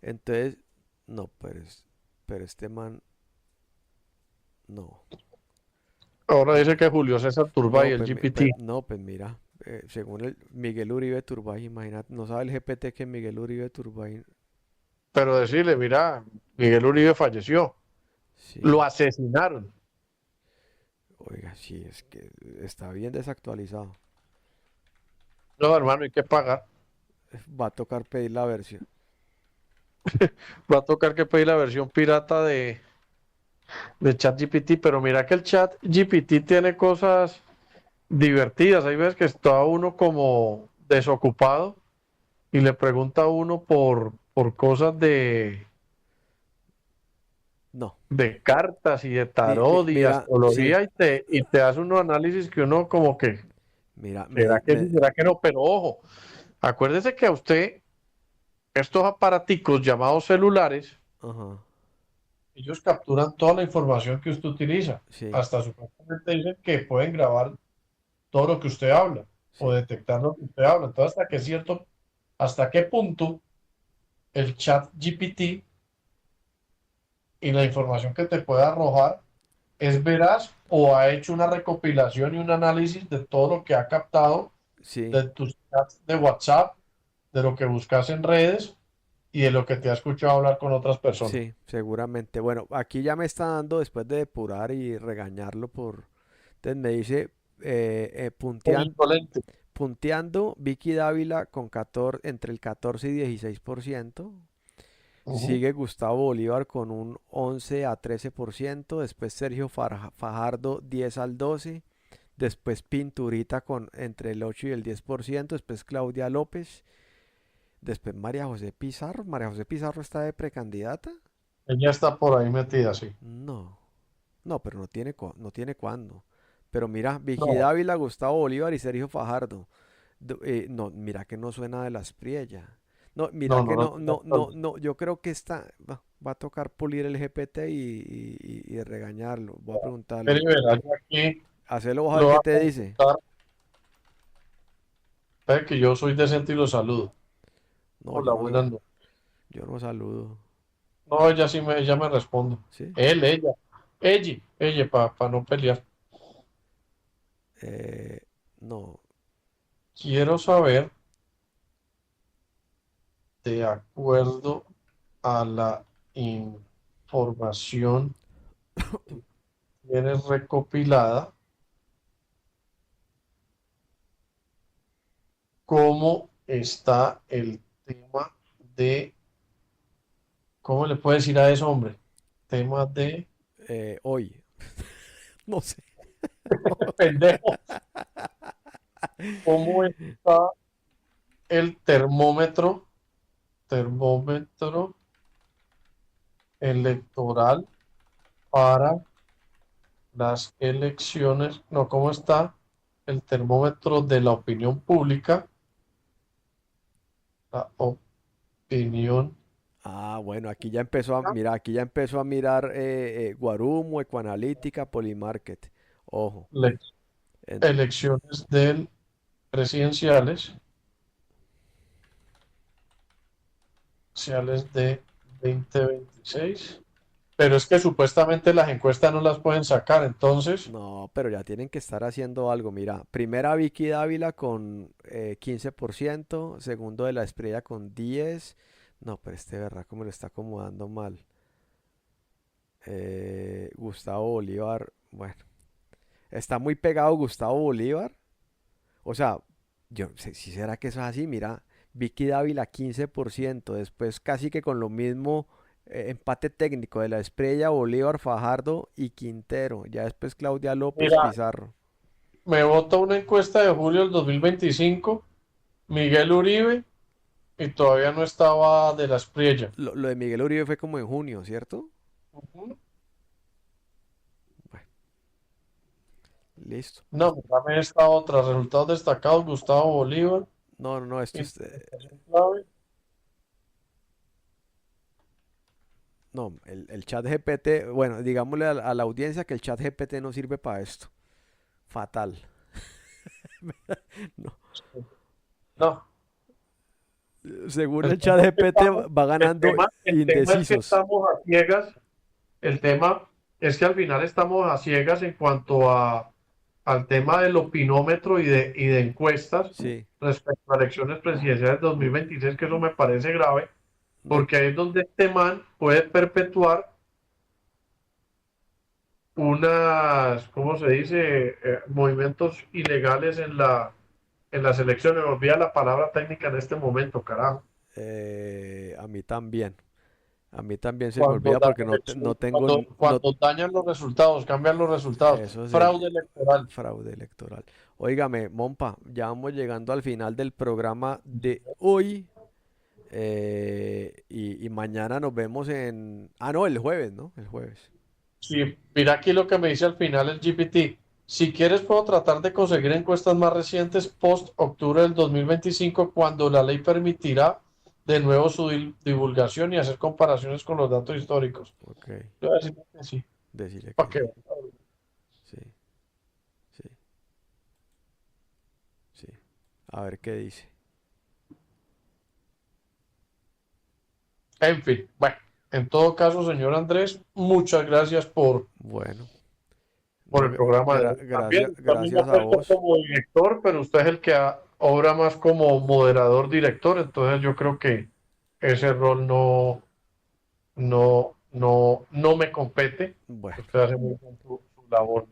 Entonces... No, pero este man... No. Ahora dice que Julio César Turbay, No, el pues, GPT. no, pues mira. Según el Miguel Uribe Turbay, imagínate. No sabe el GPT que Miguel Uribe Turbay... Pero decirle, mira, Miguel Uribe falleció, lo Sí. asesinaron. Oiga, sí, es que está bien desactualizado. No, hermano, hay que pagar. Va a tocar pedir la versión. Va a tocar que pedir la versión pirata de ChatGPT, pero mira que el ChatGPT tiene cosas divertidas. Hay veces que está uno como desocupado y le pregunta a uno por cosas No. de cartas y de tarot y Mira, sí. astrología y te hace unos análisis que uno como que, Mira, ¿será que sí, será que no? Pero ojo, acuérdese que a usted estos aparaticos llamados celulares ajá. ellos capturan toda la información que usted utiliza. Sí, Hasta supuestamente dicen que pueden grabar todo lo que usted habla o sí, detectar lo que usted habla. Entonces, hasta qué punto el chat GPT y la información que te puede arrojar es veraz o ha hecho una recopilación y un análisis de todo lo que ha captado sí, de tus chats de WhatsApp, de lo que buscas en redes y de lo que te ha escuchado hablar con otras personas. sí, seguramente. Bueno, aquí ya me está dando después de depurar y regañarlo por... Entonces me dice, Por insolente. punteando Vicky Dávila con 14, entre el 14 y 16%. Ujú. Sigue Gustavo Bolívar con un 11 a 13%. Después Sergio Fajardo 10 al 12%. Después Pinturita con entre el 8 y el 10%. Después Claudia López. Después María José Pizarro. María José Pizarro está de precandidata. Ella está por ahí metida, sí. No, no, pero no tiene cuándo. Pero mira, Vicky No, Dávila, Gustavo Bolívar y Sergio Fajardo. No, mira que no suena de las Priella. No, mira no, que no, no, no, no. no, no, yo creo que va a tocar pulir el GPT y regañarlo. Voy a Pero preguntarle. verá, yo aquí Hacelo a lo ver voy qué a te dice. consultar. Sabe que yo soy decente y lo saludo. No, Hola, buenas noches. yo no saludo. No, ella me responde. ¿Sí? Él, ella, para no pelear. Eh, no, Quiero saber, de acuerdo a la información que tienes recopilada, cómo está el tema de, ¿cómo le puedo decir a eso, hombre? Tema de hoy. No sé. pendejo. ¿Cómo está el termómetro electoral para las elecciones? No, ¿cómo está el termómetro de la opinión pública? La opinión. Ah, bueno, mira, aquí ya empezó a mirar Guarumo, Ecoanalítica, Polymarket. Ojo. le- En- Elecciones del presidenciales, presidenciales de 2026. Pero es que supuestamente las encuestas no las pueden sacar, entonces, no, pero ya tienen que estar haciendo algo. Mira, primera Vicky Dávila con 15%, segundo de la Espriella con 10%. No, pero este verdad como lo está acomodando mal. Gustavo Bolívar, bueno, está muy pegado Gustavo Bolívar. O sea, yo no sé si será que eso es así. Mira, Vicky Dávila 15%, después casi que con lo mismo empate técnico de la Espriella, Bolívar, Fajardo y Quintero. Ya después Claudia López, mira, Pizarro. me vota una encuesta de julio del 2025, Miguel Uribe, y todavía no estaba de la Espriella. Lo de Miguel Uribe fue como en junio, ¿cierto? Ujú. Bueno, listo. No, dame esta otra. Resultados destacados, Gustavo Bolívar. No, no, no, Interpretación clave. no, el chat GPT, bueno, digámosle a la audiencia que el chat GPT no sirve para esto. Fatal. No. No, Según el el chat tema es que GPT estamos, va ganando el tema es que indecisos. estamos a ciegas. El tema es que al final estamos a ciegas en cuanto al tema del opinómetro y de encuestas Sí. respecto a elecciones presidenciales de 2026, que eso me parece grave, No, porque ahí es donde este man puede perpetuar unas, ¿cómo se dice? Movimientos ilegales en las elecciones. Me olvida la palabra técnica en este momento, carajo. a mí también. A mí también se me Cuando olvida porque dañan, no tengo, no, cuando dañan los resultados, cambian los resultados. eso es Fraude electoral. fraude electoral. Óigame, Mompa, ya vamos llegando al final del programa de hoy. Y mañana nos vemos Ah, no, el jueves, ¿no? El jueves. Sí, mira aquí lo que me dice al final el GPT. Si quieres, puedo tratar de conseguir encuestas más recientes post octubre del 2025, cuando la ley permitirá de nuevo su divulgación y hacer comparaciones con los datos históricos. Ok, Yo voy a decir que sí, decirle para que que sí. Sí, sí, sí. A ver qué dice. en fin, bueno, en todo caso, señor Andrés, muchas gracias Bueno, por no, el programa de hoy. También, gracias, usted a mí me ha gracias a puesto vos. como director, pero usted es el que obra más como moderador, director, entonces yo creo que ese rol no me compete. Bueno, Usted hace muy bien su labor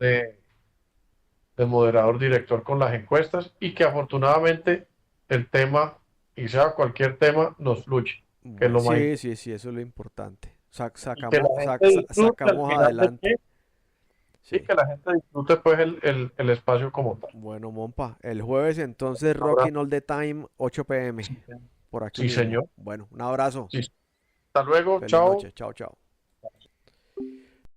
de moderador, director con las encuestas y que afortunadamente el tema, y sea cualquier tema, nos fluye, que es bueno, lo más sí, importante. sí, sí, eso es lo importante. Y que la gente disfrute al Sacamos final de adelante. qué, y Sí. que la gente disfrute pues el espacio como tal. Bueno, Mompa, el jueves entonces Ahora, Rocking All the Time, 8 p.m. sí, por aquí sí, mismo. señor. Bueno, un abrazo. Sí. Hasta luego, Feliz chao. noche. Chao, chao.